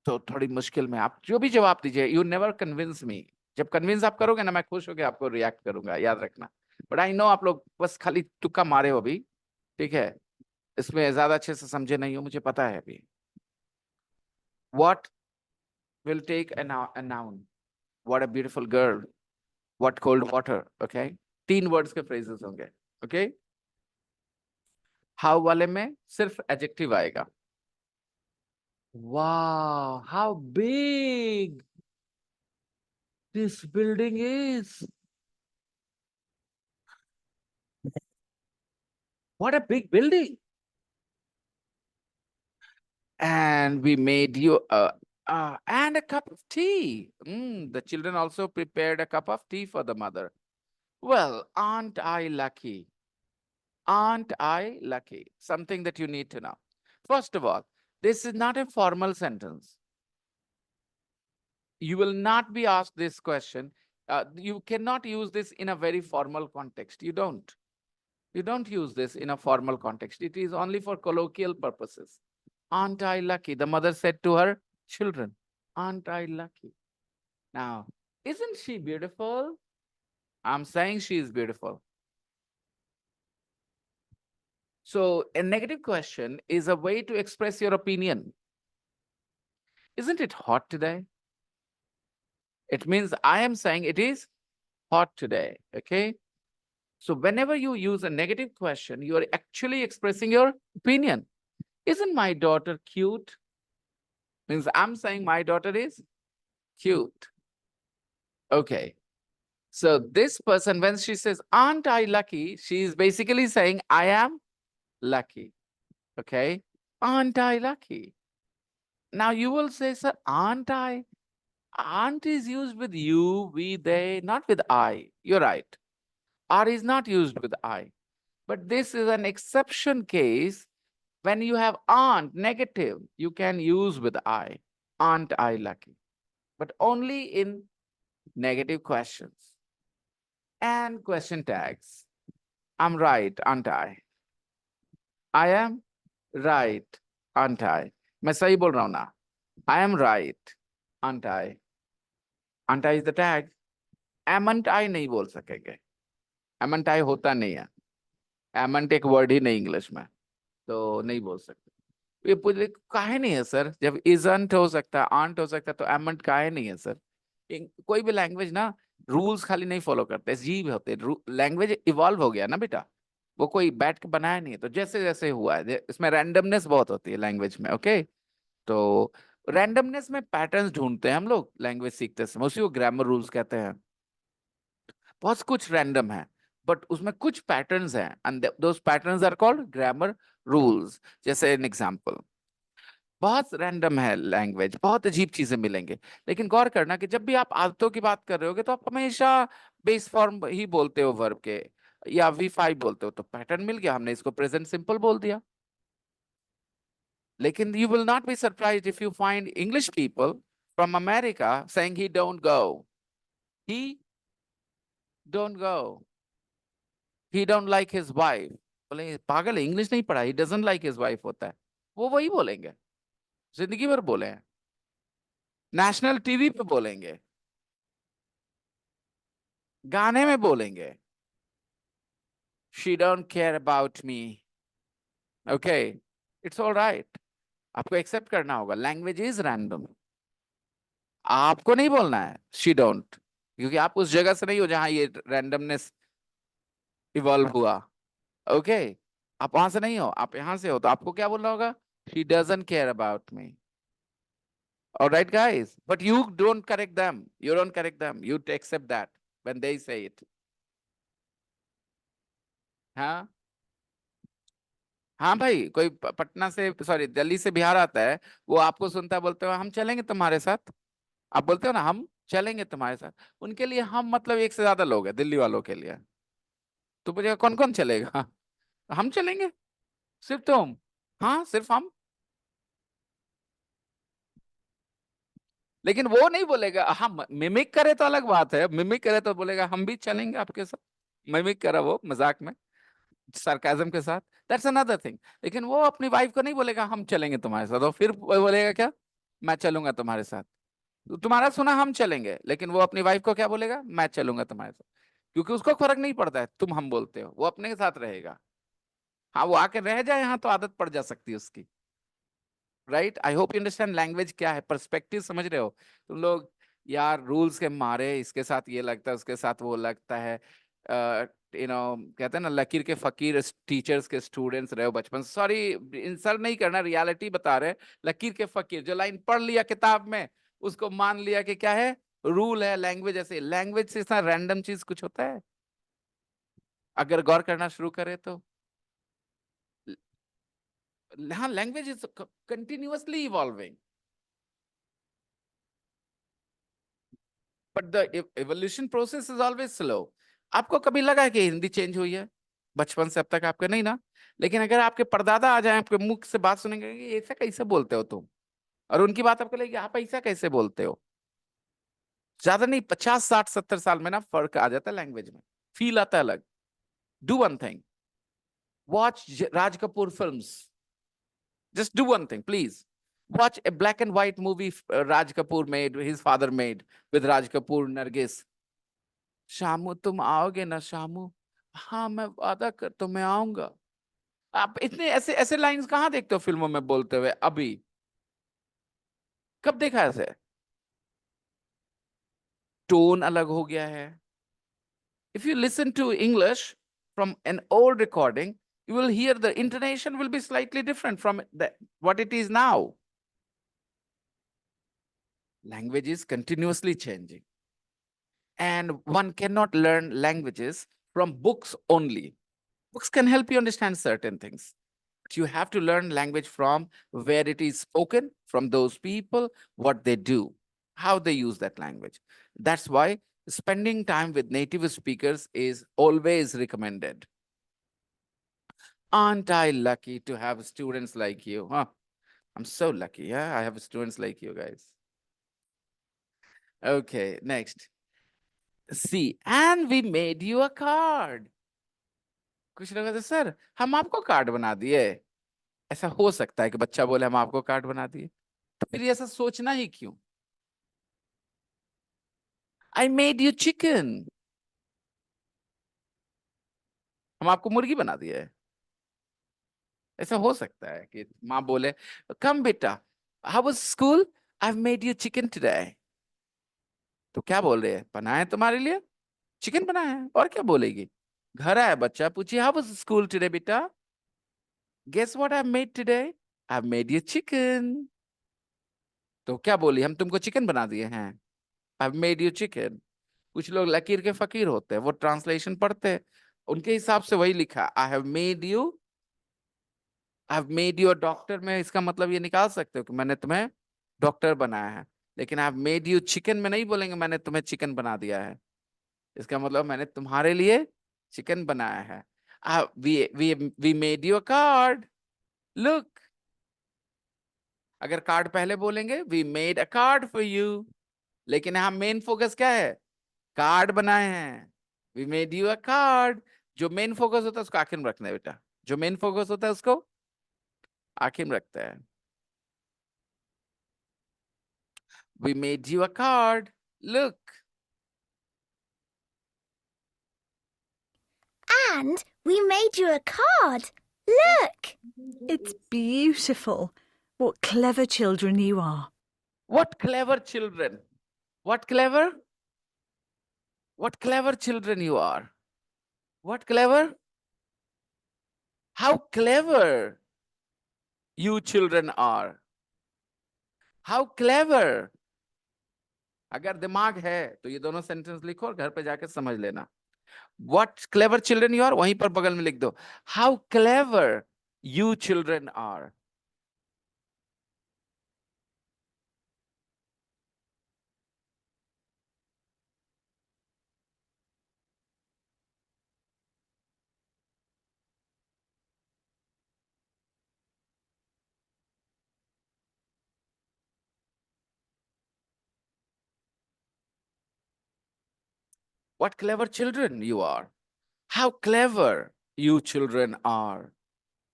तो थोड़ी मुश्किल में आप जो भी जवाब दीजिए, यू नेवर कन्विंस मी. जब कन्विंस आप करोगे ना, मैं खुश होकर आपको रिएक्ट करूंगा, याद रखना. बट आई नो आप लोग बस खाली तुक्का मारे हो अभी, ठीक है, इसमें ज्यादा अच्छे से समझे नहीं हो, मुझे पता है अभी. What will take a noun. What a beautiful girl. What cold water. Okay, 3 words के फ्रेजेस होंगे. ओके, हाउ वाले में सिर्फ एडजेक्टिव आएगा. Wow, how big this building is. What a big building. And we made you and a cup of tea. The children also prepared a cup of tea for the mother. Well, aren't I lucky? Aren't I lucky? Something that you need to know. First of all, this is not a formal sentence. You will not be asked this question. You cannot use this in a very formal context. You don't. You don't use this in a formal context. It is only for colloquial purposes. Aren't I lucky? The mother said to her children, aren't I lucky? Now, isn't she beautiful? I'm saying she is beautiful. So a negative question is a way to express your opinion. Isn't it hot today? It means I am saying it is hot today, okay? So whenever you use a negative question, you are actually expressing your opinion. Isn't my daughter cute? Means I'm saying my daughter is cute. Okay. So this person, when she says, aren't I lucky? She is basically saying, I am lucky. Okay. Aren't I lucky? Now you will say, sir, aren't I? Aren't is used with you, we, they, not with I. You're right. Are is not used with I. But this is an exception case. When you have aren't negative, you can use with I. Aren't I lucky? But only in negative questions and question tags. I'm right, aren't I? I am right, aren't I? मैं सही बोल रहा हूं ना? I am right, aren't I? Aren't I is the tag. Amn't I नहीं बोल सकेंगे. Amn't I होता नहीं है. Amn't एक वर्ड ही नहीं इंग्लिश में, तो नहीं बोल सकते. ये पूछे काहे नहीं है सर? जब isn't हो सकता, aren't हो सकता, तो amn't काहे नहीं है सर? कोई भी लैंग्वेज ना रूल्स खाली नहीं फॉलो करते, अजीब होते. लैंग्वेज इवॉल्व हो गया ना बेटा, वो कोई बैठ के बनाया नहीं है. तो जैसे जैसे हुआ है, इसमें रैंडमनेस बहुत होती है लैंग्वेज में. ओके, तो रैंडमनेस में पैटर्न्स ढूंढते हैं हम लोग लैंग्वेज सीखते समय, उसी को ग्रामर रूल्स कहते हैं. बहुत कुछ रैंडम है, बट उसमें कुछ पैटर्न्स हैं, and those patterns are called grammar rules. जैसे एन एग्जांपल, बहुत रैंडम है लैंग्वेज, बहुत अजीब चीजें मिलेंगे, लेकिन गौर करना कि जब भी आप आदतों की बात कर रहे होगे तो आप हमेशा बेस फॉर्म ही बोलते हो वर्ब के, या V5 बोलते हो, तो पैटर्न मिल गया, हमने इसको प्रेजेंट सिंपल बोल दिया. लेकिन you will not be surprised if you find English people from America saying he don't go, he don't go, he don't like his wife. बोले पागल है, इंग्लिश नहीं पढ़ा, he doesn't like his wife होता है. वो वही बोलेंगे, जिंदगी भर बोले हैं, नेशनल टीवी पे बोलेंगे, गाने में बोलेंगे, she don't care about me. Okay, it's all right. आपको एक्सेप्ट करना होगा, लैंग्वेज इज रैंडम. आपको नहीं बोलना है she don't, क्योंकि आप उस जगह से नहीं हो जहां ये रैंडमनेस इवॉल्व हुआ. ओके, आप वहां से नहीं हो, आप यहां से हो, तो आपको क्या बोलना होगा? she doesn't care about me. All right guys, but you don't correct them, you don't correct them, you accept that when they say it. हाँ हाँ भाई, कोई पटना से, सॉरी दिल्ली से बिहार आता है, वो आपको सुनता है, बोलते हो हम चलेंगे तुम्हारे साथ. आप बोलते हो ना हम चलेंगे तुम्हारे साथ, उनके लिए हम मतलब एक से ज्यादा लोग हैं दिल्ली वालों के लिए. तो पूछेगा कौन कौन चलेगा? हम चलेंगे, सिर्फ तुम? हाँ सिर्फ हम. लेकिन वो नहीं बोलेगा. हम मिमिक करे तो अलग बात है, मिमिक करे तो बोलेगा हम भी चलेंगे आपके साथ. मिमिक करा वो मजाक में, सरकाजम के साथ, दैट्स अनदर थिंग. लेकिन वो अपनी वाइफ को नहीं बोलेगा हम चलेंगे तुम्हारे साथ, और फिर वो बोलेगा क्या? मैं चलूंगा तुम्हारे साथ. तो तुम्हारा सुना हम चलेंगे, लेकिन वो अपनी वाइफ को क्या बोलेगा? मैं चलूंगा तुम्हारे साथ. क्योंकि उसको फर्क नहीं पड़ता है तुम हम बोलते हो, वो अपने के साथ रहेगा. हाँ वो आके रह जाए यहाँ तो आदत पड़ जा सकती है उसकी. Right, I hope you understand language क्या है, पर्सपेक्टिव समझ रहे हो तुम लोग. यार रूल्स के मारे इसके साथ ये लगता है, उसके साथ वो लगता है. कहते हैं ना, लकीर के फकीर टीचर्स के स्टूडेंट्स रहे हो बचपन. सॉरी, इंसल्ट नहीं करना, रियलिटी बता रहे. लकीर के फकीर, जो लाइन पढ़ लिया किताब में, उसको मान लिया कि क्या है, रूल है. लैंग्वेज ऐसे, लैंग्वेज से इतना रैंडम चीज कुछ होता है अगर गौर करना शुरू करे तो. हाँ, language is continuously evolving, but the evolution process is always slow. आपको कभी लगा है कि हिंदी चेंज हुई है बचपन से अब तक? आपके नहीं ना. लेकिन अगर आपके परदादा आ जाए, आपके मुख से बात सुनेंगे कि ऐसा कैसे बोलते हो तुम, और उनकी बात आपको लगेगी आप ऐसा कैसे बोलते हो. ज्यादा नहीं, 50 60 70 साल में ना फर्क आ जाता है लैंग्वेज में, फील आता है अलग. Do one thing, watch Raj Kapoor films. Just do one thing, please. Watch a black and white movie Raj Kapoor made, his father made, with Raj Kapoor, Nargis. Shamu तुम आओगे ना शामू? हाँ मैं वादा कर, तो मैं आऊंगा. आप इतने ऐसे ऐसे लाइंस कहाँ देखते हो फिल्मों में बोलते हुए अभी? कब देखा ऐसे? टोन अलग हो गया है. If you listen to English from an old recording, you will hear the intonation will be slightly different from what it is now. Language is continuously changing. And one cannot learn languages from books only. Books can help you understand certain things. But you have to learn language from where it is spoken, from those people, what they do, how they use that language. That's why spending time with native speakers is always recommended. Aren't I lucky to have students like you? Huh? I'm so lucky. Yeah, I have students like you guys. Okay, next. See, and we made you a card. कुछ लोग कहते sir हम आपको card बना दिए. ऐसा हो सकता है कि बच्चा बोले हम आपको कार्ड बना दिए. तो फिर ऐसा सोचना ही क्यों? I made you chicken. हम आपको मुर्गी बना दिए. ऐसा हो सकता है कि माँ बोले कम बेटा, how was school? I've made you chicken today. तो क्या बोल रहे हैं? बनाए तुम्हारे लिए चिकन बनाया है. और क्या बोलेगी? घर आया बच्चा पूछिए how was school today बेटा? Guess what I've made today? I've made you chicken. तो क्या बोली? हम तुमको चिकन बना दिए हैं. I've made you chicken. कुछ लोग लकीर के फकीर होते हैं, वो ट्रांसलेशन पढ़ते हैं, उनके हिसाब से वही लिखा I have made you. I've made you a doctor में इसका मतलब ये निकाल सकते हो कि मैंने तुम्हें डॉक्टर बनाया है. लेकिन I've made you chicken में नहीं बोलेंगे मैंने तुम्हें चिकन बना दिया है. इसका मतलब मैंने तुम्हारे लिए चिकन बनाया है. We made you a card. Look. अगर कार्ड पहले बोलेंगे we made a card for you. लेकिन यहाँ मेन फोकस क्या है? कार्ड बनाए हैं. We made you a card. जो मेन फोकस होता है उसको आखिर में रखना है बेटा. जो मेन फोकस होता है उसको आखिर में रखता है. We made you a card. Look.
And we made you a card. Look.
It's beautiful. What clever children you are.
What clever children. What clever? What clever children you are. What clever? How clever you children are. How clever. अगर दिमाग है तो ये दोनों sentence लिखो और घर पे जाके समझ लेना. What clever children you are, वहीं पर बगल में लिख दो. How clever you children are. What clever children you are. How clever you children are.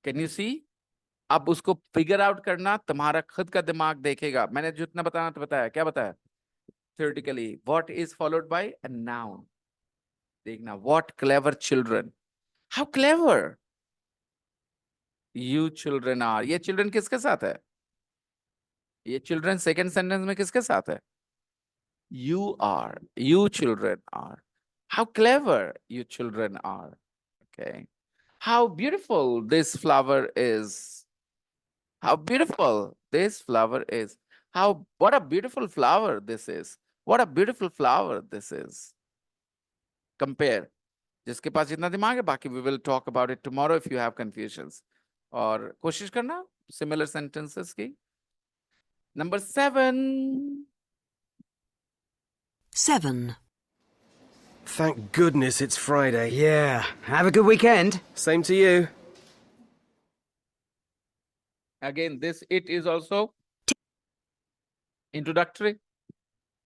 Can you see? अब उसको फिगर आउट करना तुम्हारा खुद का दिमाग देखेगा. मैंने जितना बताना तो बताया. क्या बताया? Theoretically, what is followed by a noun. देखना. What clever children. How clever you children are. ये children किसके साथ है? ये children second sentence में किसके साथ है? You are. You children are. How clever you children are. Okay. How beautiful this flower is. How beautiful this flower is. What a beautiful flower this is. What a beautiful flower this is. Compare. जिसके पास जितना दिमाग है बाकी we will talk about it tomorrow if you have confusions. और कोशिश करना similar sentences की. Number 7.
7.
Thank goodness it's Friday.
Yeah. Have a good weekend.
Same to you.
Again, it is also introductory.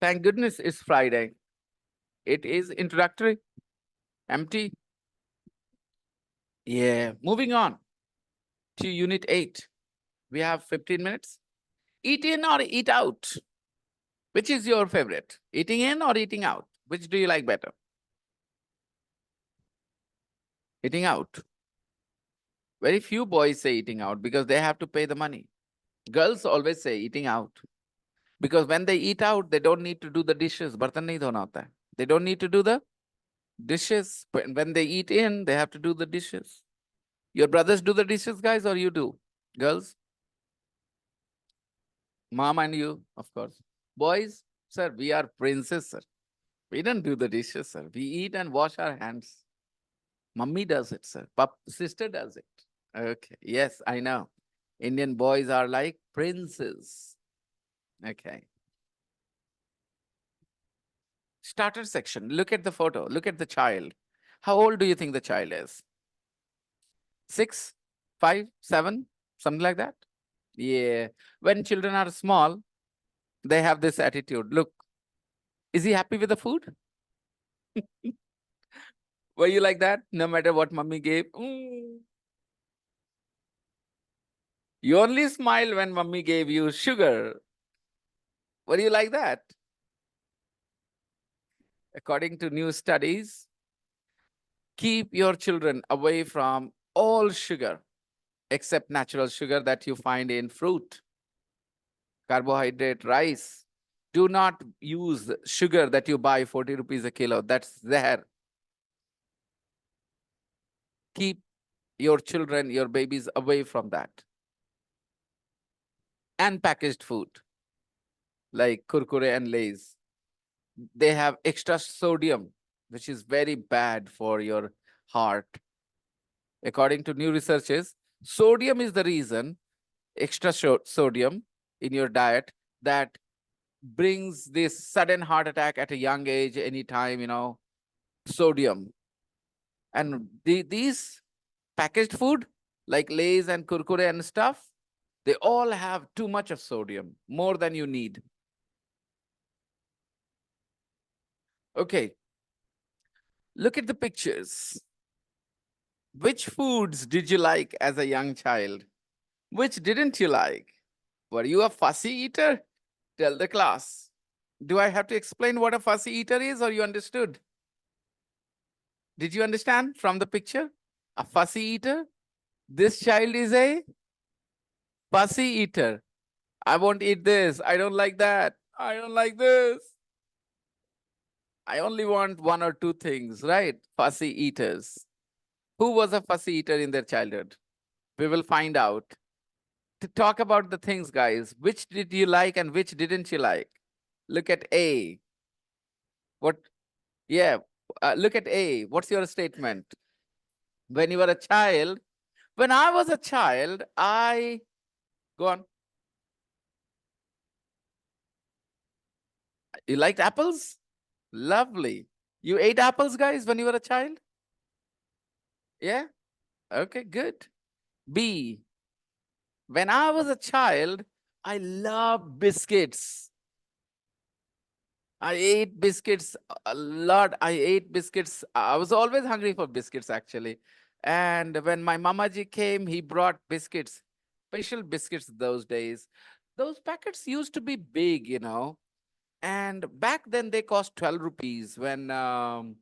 Thank goodness it's Friday. It is introductory. Empty. Yeah. Moving on to Unit 8. We have 15 minutes. Eat in or eat out? Which is your favorite? Eating in or eating out? Which do you like better? Eating out. Very few boys say eating out because they have to pay the money. Girls always say eating out. Because when they eat out, they don't need to do the dishes. Bartan nahi dhona hota hai. They don't need to do the dishes. But when they eat in, they have to do the dishes. Your brothers do the dishes, guys, or you do? Girls? Mom and you, of course. Boys, sir, we are princes, sir. We don't do the dishes, sir. We eat and wash our hands. Mummy does it, sir. Sister does it. Okay. Yes, I know. Indian boys are like princes. Okay. Starter section. Look at the photo. Look at the child. How old do you think the child is? 6, 5, 7, something like that? Yeah. When children are small, they have this attitude. Look, is he happy with the food? Were you like that? No matter what mummy gave? You only smile when mummy gave you sugar. Were you like that? According to new studies, keep your children away from all sugar except natural sugar that you find in fruit, carbohydrate, rice. Do not use sugar that you buy 40 rupees a kilo. That's there. Keep your children, your babies away from that. And packaged food like kurkure and lays. They have extra sodium, which is very bad for your heart. According to new researches, sodium is the reason, extra sodium in your diet, that brings this sudden heart attack at a young age, anytime, sodium. And these packaged food like Lays and Kurkure and stuff, they all have too much of sodium, more than you need. Okay, look at the pictures. Which foods did you like as a young child? Which didn't you like? Were you a fussy eater? Tell the class. Do I have to explain what a fussy eater is, or you understood? Did you understand from the picture? A fussy eater? This child is a fussy eater. I won't eat this. I don't like that. I don't like this. I only want one or two things, right? Fussy eaters. Who was a fussy eater in their childhood? We will find out. To talk about the things, guys, which did you like and which didn't you like? Look at A. What? Yeah, look at A. What's your statement? When you were a child, when I was a child, go on. You liked apples? Lovely. You ate apples, guys, when you were a child? Yeah? Okay, good. B. When I was a child, I loved biscuits. I ate biscuits a lot. I ate biscuits. I was always hungry for biscuits, actually. And when my mamaji came, he brought biscuits, special biscuits those days. Those packets used to be big, and back then they cost 12 rupees. When I'm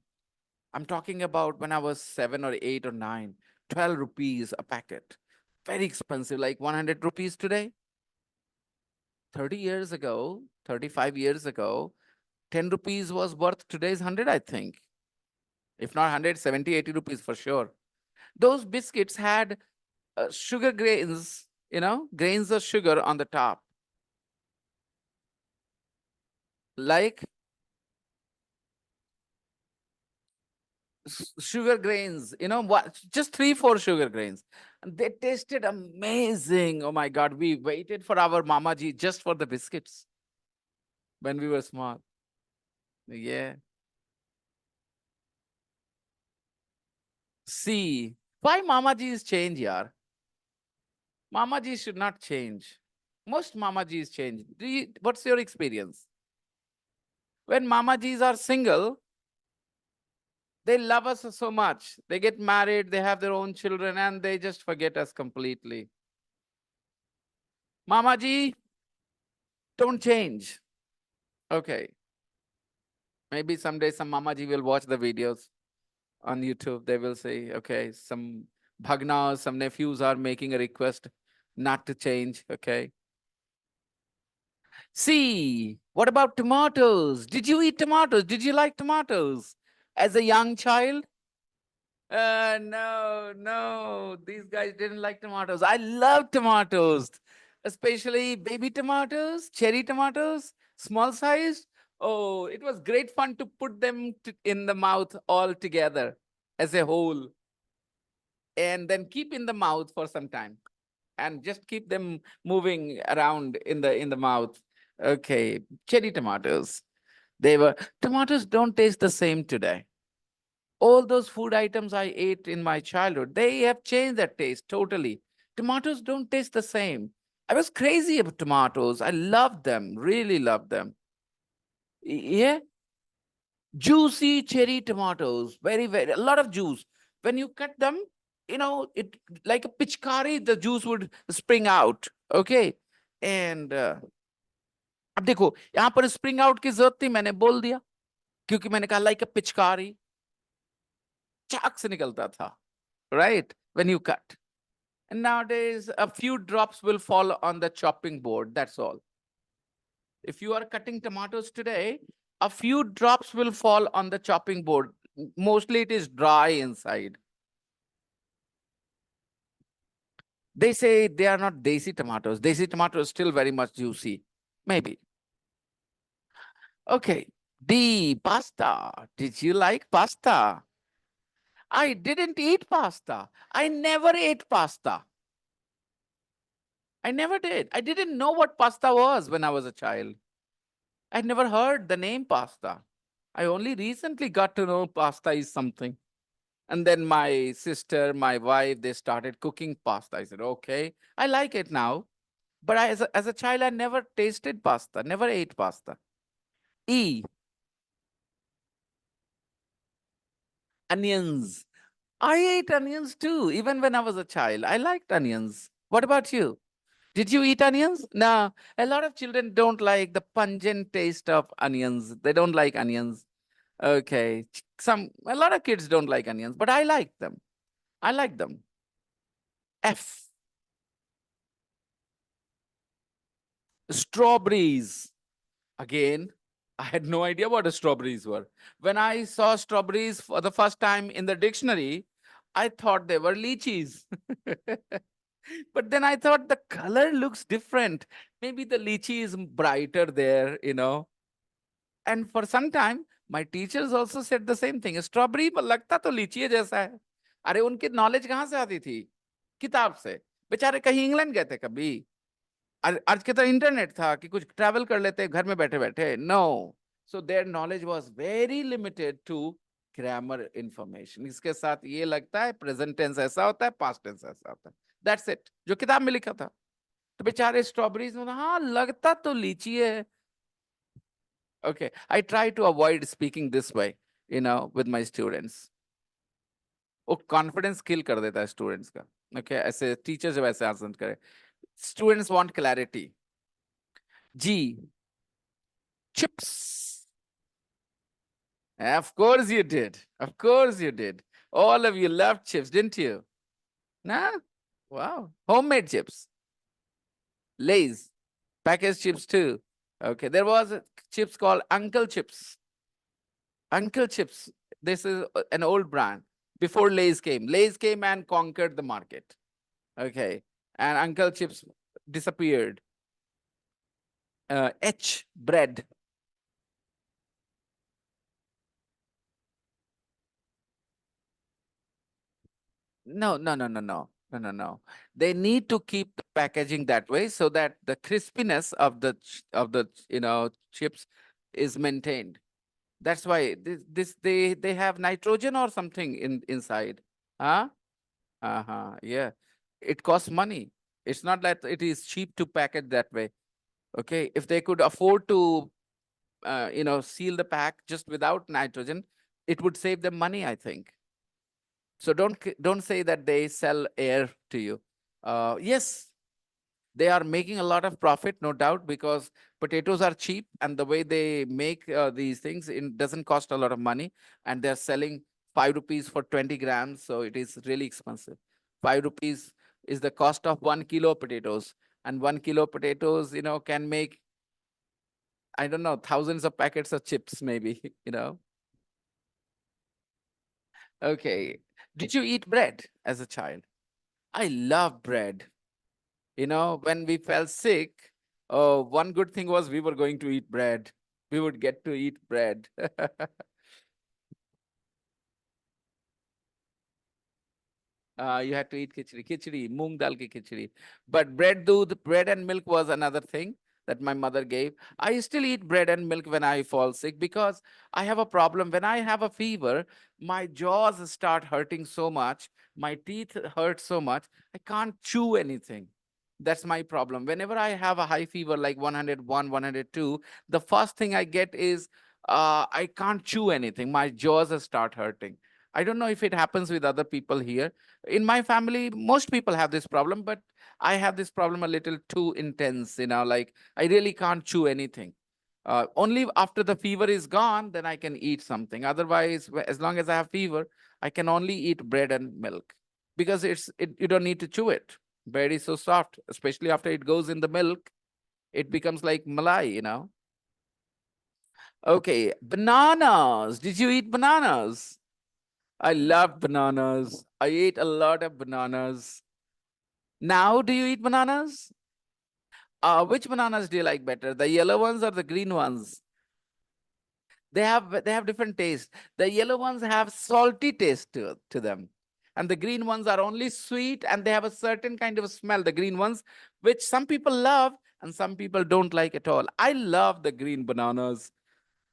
talking about when I was 7 or 8 or 9, 12 rupees a packet. Very expensive, like 100 rupees today. 30 years ago, 35 years ago, 10 rupees was worth today's 100, I think. If not 100, 70, 80 rupees for sure. Those biscuits had sugar grains, grains of sugar on the top. Like sugar grains, what? Just 3, 4 sugar grains. And they tasted amazing. Oh my God, we waited for our mama ji just for the biscuits when we were small. Yeah. See, why mama ji's change, yaar? Mama ji should not change. Most mama ji's change. What's your experience? When mama ji's are single, they love us so much. They get married, they have their own children, and they just forget us completely. Mama ji, don't change. Okay. Maybe someday some mama ji will watch the videos on YouTube. They will say, okay, some bhagnas, some nephews are making a request not to change. Okay. See, what about tomatoes? Did you eat tomatoes? Did you like tomatoes as a young child? No, no, these guys didn't like tomatoes. I love tomatoes, especially baby tomatoes, cherry tomatoes. Small size? Oh, it was great fun to put them in the mouth all together as a whole and then keep in the mouth for some time and just keep them moving around in the mouth. Okay, cherry tomatoes. Tomatoes don't taste the same today. All those food items I ate in my childhood, they have changed their taste totally. Tomatoes don't taste the same. I was crazy about tomatoes. I loved them, really loved them. Yeah, juicy cherry tomatoes, very, a lot of juice. When you cut them, it like a pichkari, the juice would spring out. Okay, and अब देखो यहाँ पर spring out की जरूरत थी, मैंने बोल दिया क्योंकि मैंने कहा लाइक अ पिचकारी, चाक से निकलता था, right? When you cut. And nowadays, a few drops will fall on the chopping board. That's all. If you are cutting tomatoes today, a few drops will fall on the chopping board. Mostly it is dry inside. They say they are not desi tomatoes. Desi tomato is still very much juicy. Maybe. Okay. D, pasta. Did you like pasta? I didn't eat pasta. I never ate pasta. I never did. I didn't know what pasta was when I was a child. I'd never heard the name pasta. I only recently got to know pasta is something. And then my sister, my wife, they started cooking pasta. I said, okay, I like it now. But as a child, I never tasted pasta, never ate pasta. E, onions. I ate onions too, even when I was a child. I liked onions. What about you? Did you eat onions? No, a lot of children don't like the pungent taste of onions. They don't like onions. Okay. A lot of kids don't like onions, but I like them. I like them. F. Strawberries. Again, I had no idea what strawberries were. When I saw strawberries for the first time in the dictionary, I thought they were lychees. But then I thought the color looks different. Maybe the lychee is brighter there. And for some time, my teachers also said the same thing. Strawberry लगता तो लीची जैसा है. अरे उनकी knowledge कहाँ से आती थी? किताब से. बेचारे कहीं इंग्लैंड गए थे कभी? आज के तो इंटरनेट था कि कुछ ट्रैवल कर लेते घर में बैठे बैठे. No. So their knowledge was very limited to grammar information. इसके साथ ये लगता है प्रेजेंट टेंस ऐसा होता है, पास्ट टेंस ऐसा होता है. That's it. जो किताब में लिखा था. तो बेचारे स्ट्रॉबेरीज में हाँ लगता तो लीची है. Okay, I try to avoid speaking this way, with my students. वो confidence kill कर देता है students का. Okay, ऐसे teachers जब ऐसे आंसर करे. Students want clarity. G, chips. Of course you did. Of course you did. All of you loved chips, didn't you? Nah? Wow. Homemade chips. Lay's. Packaged chips too. Okay, there was chips called Uncle Chips. Uncle Chips. This is an old brand. Before Lay's came. Lay's came and conquered the market. Okay. And Uncle Chips disappeared. H, bread. No, no, no, no, no, no, no, no. They need to keep the packaging that way so that the crispiness of the chips is maintained. That's why they have nitrogen or something inside. Huh? Uh-huh. Yeah. It costs money. It's not that it is cheap to package that way. Okay. If they could afford to seal the pack just without nitrogen, it would save them money, I think. So don't say that they sell air to you. Yes, they are making a lot of profit, no doubt, because potatoes are cheap and the way they make these things, it doesn't cost a lot of money, and they're selling 5 rupees for 20 grams. So it is really expensive. 5 rupees is the cost of 1 kilo potatoes, and 1 kilo potatoes, can make, I don't know, thousands of packets of chips, maybe. Okay. Did you eat bread as a child? I love bread. When we fell sick, Oh, one good thing was we were going to eat bread. We would get to eat bread. You had to eat khichdi, moong dal ki khichdi. But bread and milk was another thing that my mother gave. I still eat bread and milk when I fall sick because I have a problem. When I have a fever, my jaws start hurting so much, my teeth hurt so much, I can't chew anything. That's my problem. Whenever I have a high fever like 101, 102, the first thing I get is I can't chew anything. My jaws start hurting. I don't know if it happens with other people here. In my family, most people have this problem, but I have this problem a little too intense, like I really can't chew anything. Only after the fever is gone, then I can eat something. Otherwise, as long as I have fever, I can only eat bread and milk because you don't need to chew it. Bread is so soft, especially after it goes in the milk, it becomes like malai. Okay, bananas. Did you eat bananas? I love bananas. I ate a lot of bananas. Now, do you eat bananas? Which bananas do you like better? The yellow ones or the green ones? They have different taste. The yellow ones have salty taste to them. And the green ones are only sweet and they have a certain kind of smell. The green ones, which some people love and some people don't like at all. I love the green bananas.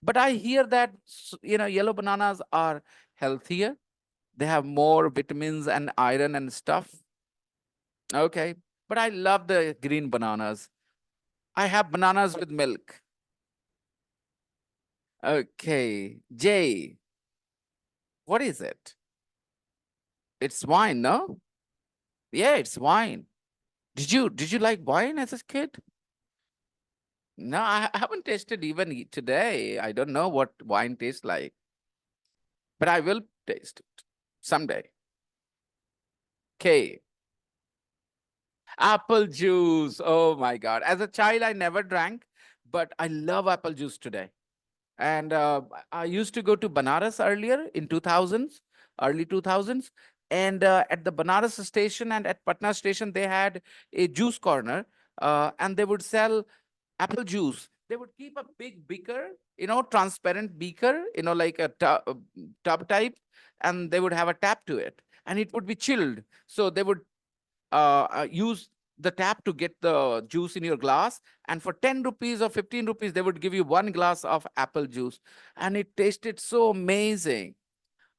But I hear that yellow bananas are healthier. They have more vitamins and iron and stuff. Okay. But I love the green bananas. I have bananas with milk. Okay. Jay, what is it? It's wine, no? Yeah, it's wine. Did you like wine as a kid? No, I haven't tasted even today. I don't know what wine tastes like, but I will taste it someday. Okay. Apple juice. Oh my God. As a child, I never drank, but I love apple juice today. And I used to go to Banaras earlier in 2000s, early 2000s. And at the Banaras station and at Patna station, they had a juice corner and they would sell apple juice. They would keep a big beaker, transparent beaker, like a tub type, and they would have a tap to it and it would be chilled. So they would use the tap to get the juice in your glass, and for 10 rupees or 15 rupees they would give you one glass of apple juice, and it tasted so amazing.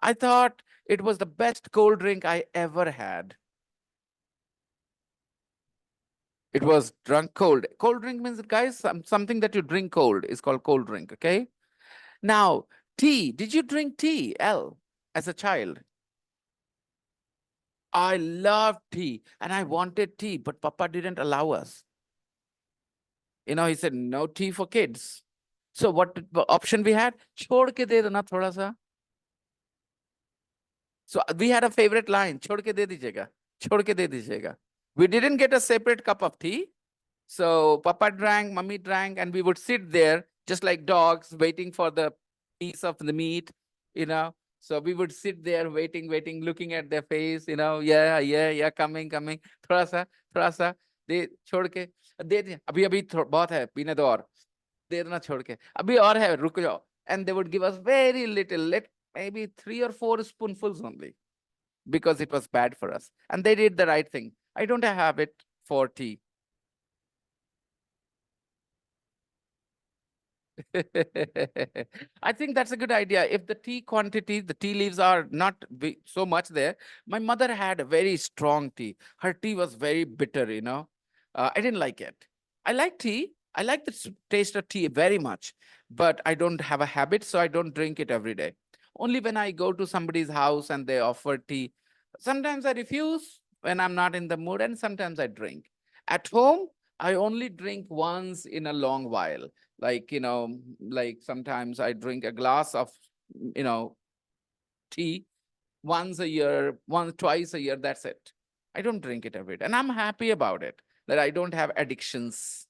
I thought it was the best cold drink I ever had. It was drunk cold. Cold drink means, guys, something that you drink cold is called cold drink. Okay. Now, tea. Did you drink tea, L, as a child? I loved tea and I wanted tea, but Papa didn't allow us. He said, no tea for kids. So what option we had? Chhod ke de dena thoda sa. So we had a favorite line, chhod ke de dijiyega, chhod ke de dijiyega. We didn't get a separate cup of tea. So Papa drank, Mummy drank, and we would sit there just like dogs waiting for the piece of the meat, you know. So we would sit there waiting, looking at their face, yeah, coming. थोड़ा सा दे छोड़ के दे दे अभी बहुत है पीने दो और दे देना छोड़ के अभी और है रुक जाओ. And they would give us very little, maybe 3 or 4 spoonfuls only, because it was bad for us. And they did the right thing. I don't have it for tea. I think that's a good idea. If the tea quantity, the tea leaves are not so much there. My mother had a very strong tea. Her tea was very bitter. I didn't like it. I like tea. I like the taste of tea very much, but I don't have a habit, so I don't drink it every day. Only when I go to somebody's house and they offer tea. Sometimes I refuse when I'm not in the mood, and sometimes I drink. At home, I only drink once in a long while. Like sometimes I drink a glass of, you know, tea once a year, twice a year. That's it. I don't drink it every day. And I'm happy about it, that I don't have addictions.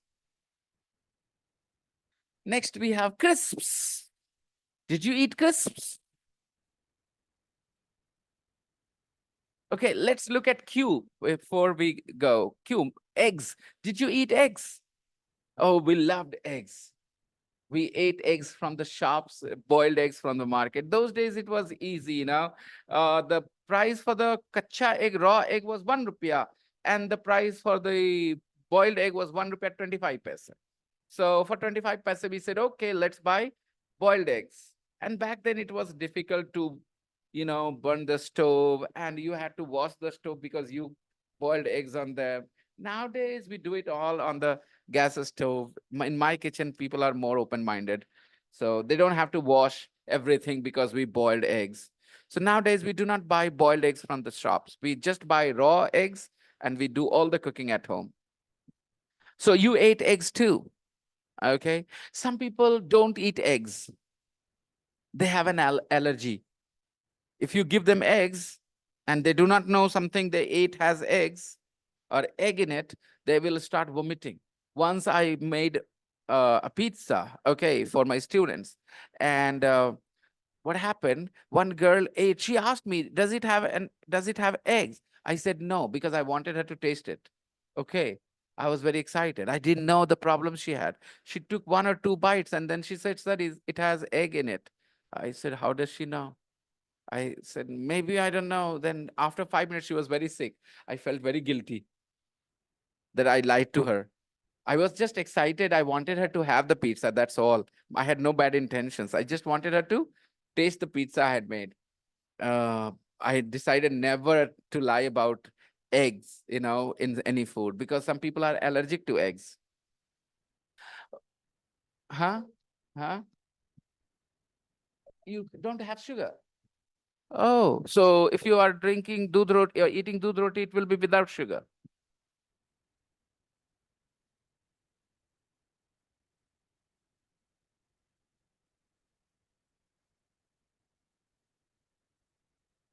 Next, we have crisps. Did you eat crisps? Okay, let's look at Q before we go. Q, eggs. Did you eat eggs? Oh, we loved eggs. We ate eggs from the shops, boiled eggs from the market. Those days it was easy, you know. The price for the kacha egg, raw egg was 1 rupee, and the price for the boiled egg was 1 rupee 25 paise. So for 25 paise, we said, okay, let's buy boiled eggs. And back then it was difficult to, burn the stove, and you had to wash the stove because you boiled eggs on them. Nowadays, we do it all on the gas stove. In my kitchen, people are more open-minded. So they don't have to wash everything because we boiled eggs. So nowadays, we do not buy boiled eggs from the shops. We just buy raw eggs and we do all the cooking at home. So you ate eggs too, okay? Some people don't eat eggs. They have an allergy. If you give them eggs and they do not know something they ate has eggs or egg in it, they will start vomiting. Once I made a pizza, okay, for my students, and what happened? One girl ate. She asked me, "Does it have eggs?" I said no because I wanted her to taste it. Okay, I was very excited. I didn't know the problem she had. She took 1 or 2 bites and then she said, "Sir, it has egg in it." I said, "How does she know?" I said, "Maybe, I don't know." Then after 5 minutes, she was very sick. I felt very guilty that I lied to her. I was just excited. I wanted her to have the pizza. That's all. I had no bad intentions. I just wanted her to taste the pizza I had made. I decided never to lie about eggs, in any food, because some people are allergic to eggs. Huh? Huh? You don't have sugar. Oh, so if you are drinking doodh roti or eating doodh roti, it will be without sugar.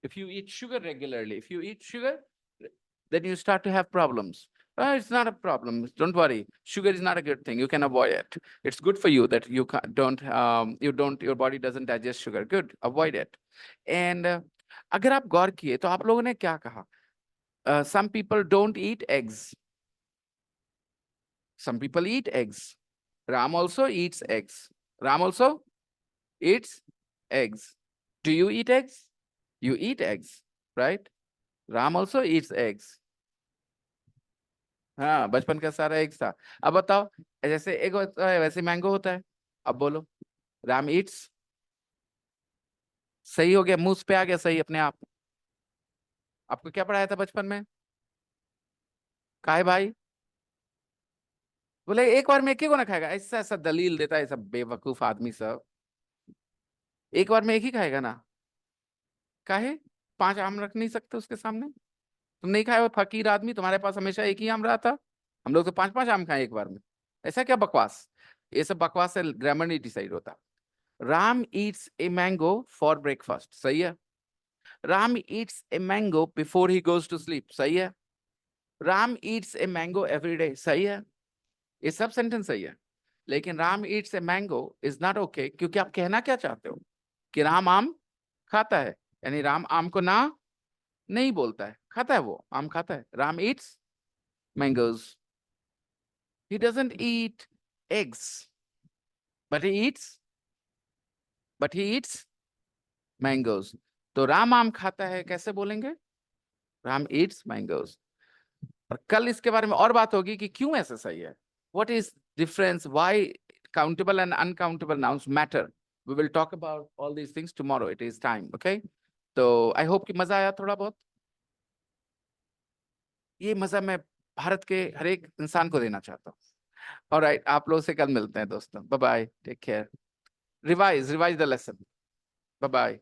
If you eat sugar regularly, if you eat sugar, then you start to have problems. It's not a problem. Don't worry. Sugar is not a good thing. You can avoid it. It's good for you that your body doesn't digest sugar. Good, avoid it. And अगर आप गौर किए तो आप लोगों ने क्या कहा? Some people don't eat eggs. Some people eat eggs. Ram also eats eggs. Ram also eats eggs. Do you eat eggs? You eat eggs, right? Ram also eats eggs. हाँ, बचपन का सारा एग्स था। अब बताओ, जैसे एग होता है वैसे मैंगो होता है। अब बोलो, राम ईट्स। सही हो गया, मुंह पे आ गया सही अपने आप। आपको क्या पढ़ाया था बचपन में? काहे भाई? बोले एक बार में एक ही को ना खाएगा। ऐसा ऐसा दलील देता है सब बेवकूफ आदमी सब। एक बार में एक ही खाएगा ना? काहे? 5 आम रख नहीं सकते उसके सामने? तुम नहीं खाए हो फकीर आदमी, तुम्हारे पास हमेशा एक ही आम रहा था। हम लोग तो 5-5 आम खाए एक बार में। ऐसा क्या बकवास? ये सब बकवास से ग्रामर नहीं डिसाइड होता। Ram eats a mango for breakfast, सही है। Ram eats a mango before he goes to sleep, सही है। Ram eats a mango every day, सही है। ये सब सेंटेंस सही है, लेकिन Ram eats a mango is not okay, क्योंकि आप कहना क्या चाहते हो कि राम आम खाता है, यानी राम आम को ना नहीं बोलता है, खाता है, वो आम खाता है। Ram Yeats mangoes, he doesn't eat eggs, but he eats mangoes. तो राम आम खाता है कैसे बोलेंगे? Ram Yeats mangoes. और कल इसके बारे में और बात होगी कि क्यों ऐसा सही है, what is difference, why countable and uncountable nouns matter. We will talk about all these things tomorrow, it is time, okay. तो आई होप कि मजा आया थोड़ा बहुत। ये मजा मैं भारत के हर एक इंसान को देना चाहता हूँ। ऑलराइट, आप लोगों से कल मिलते हैं दोस्तों। Bye bye, take care, revise the lesson. Bye bye.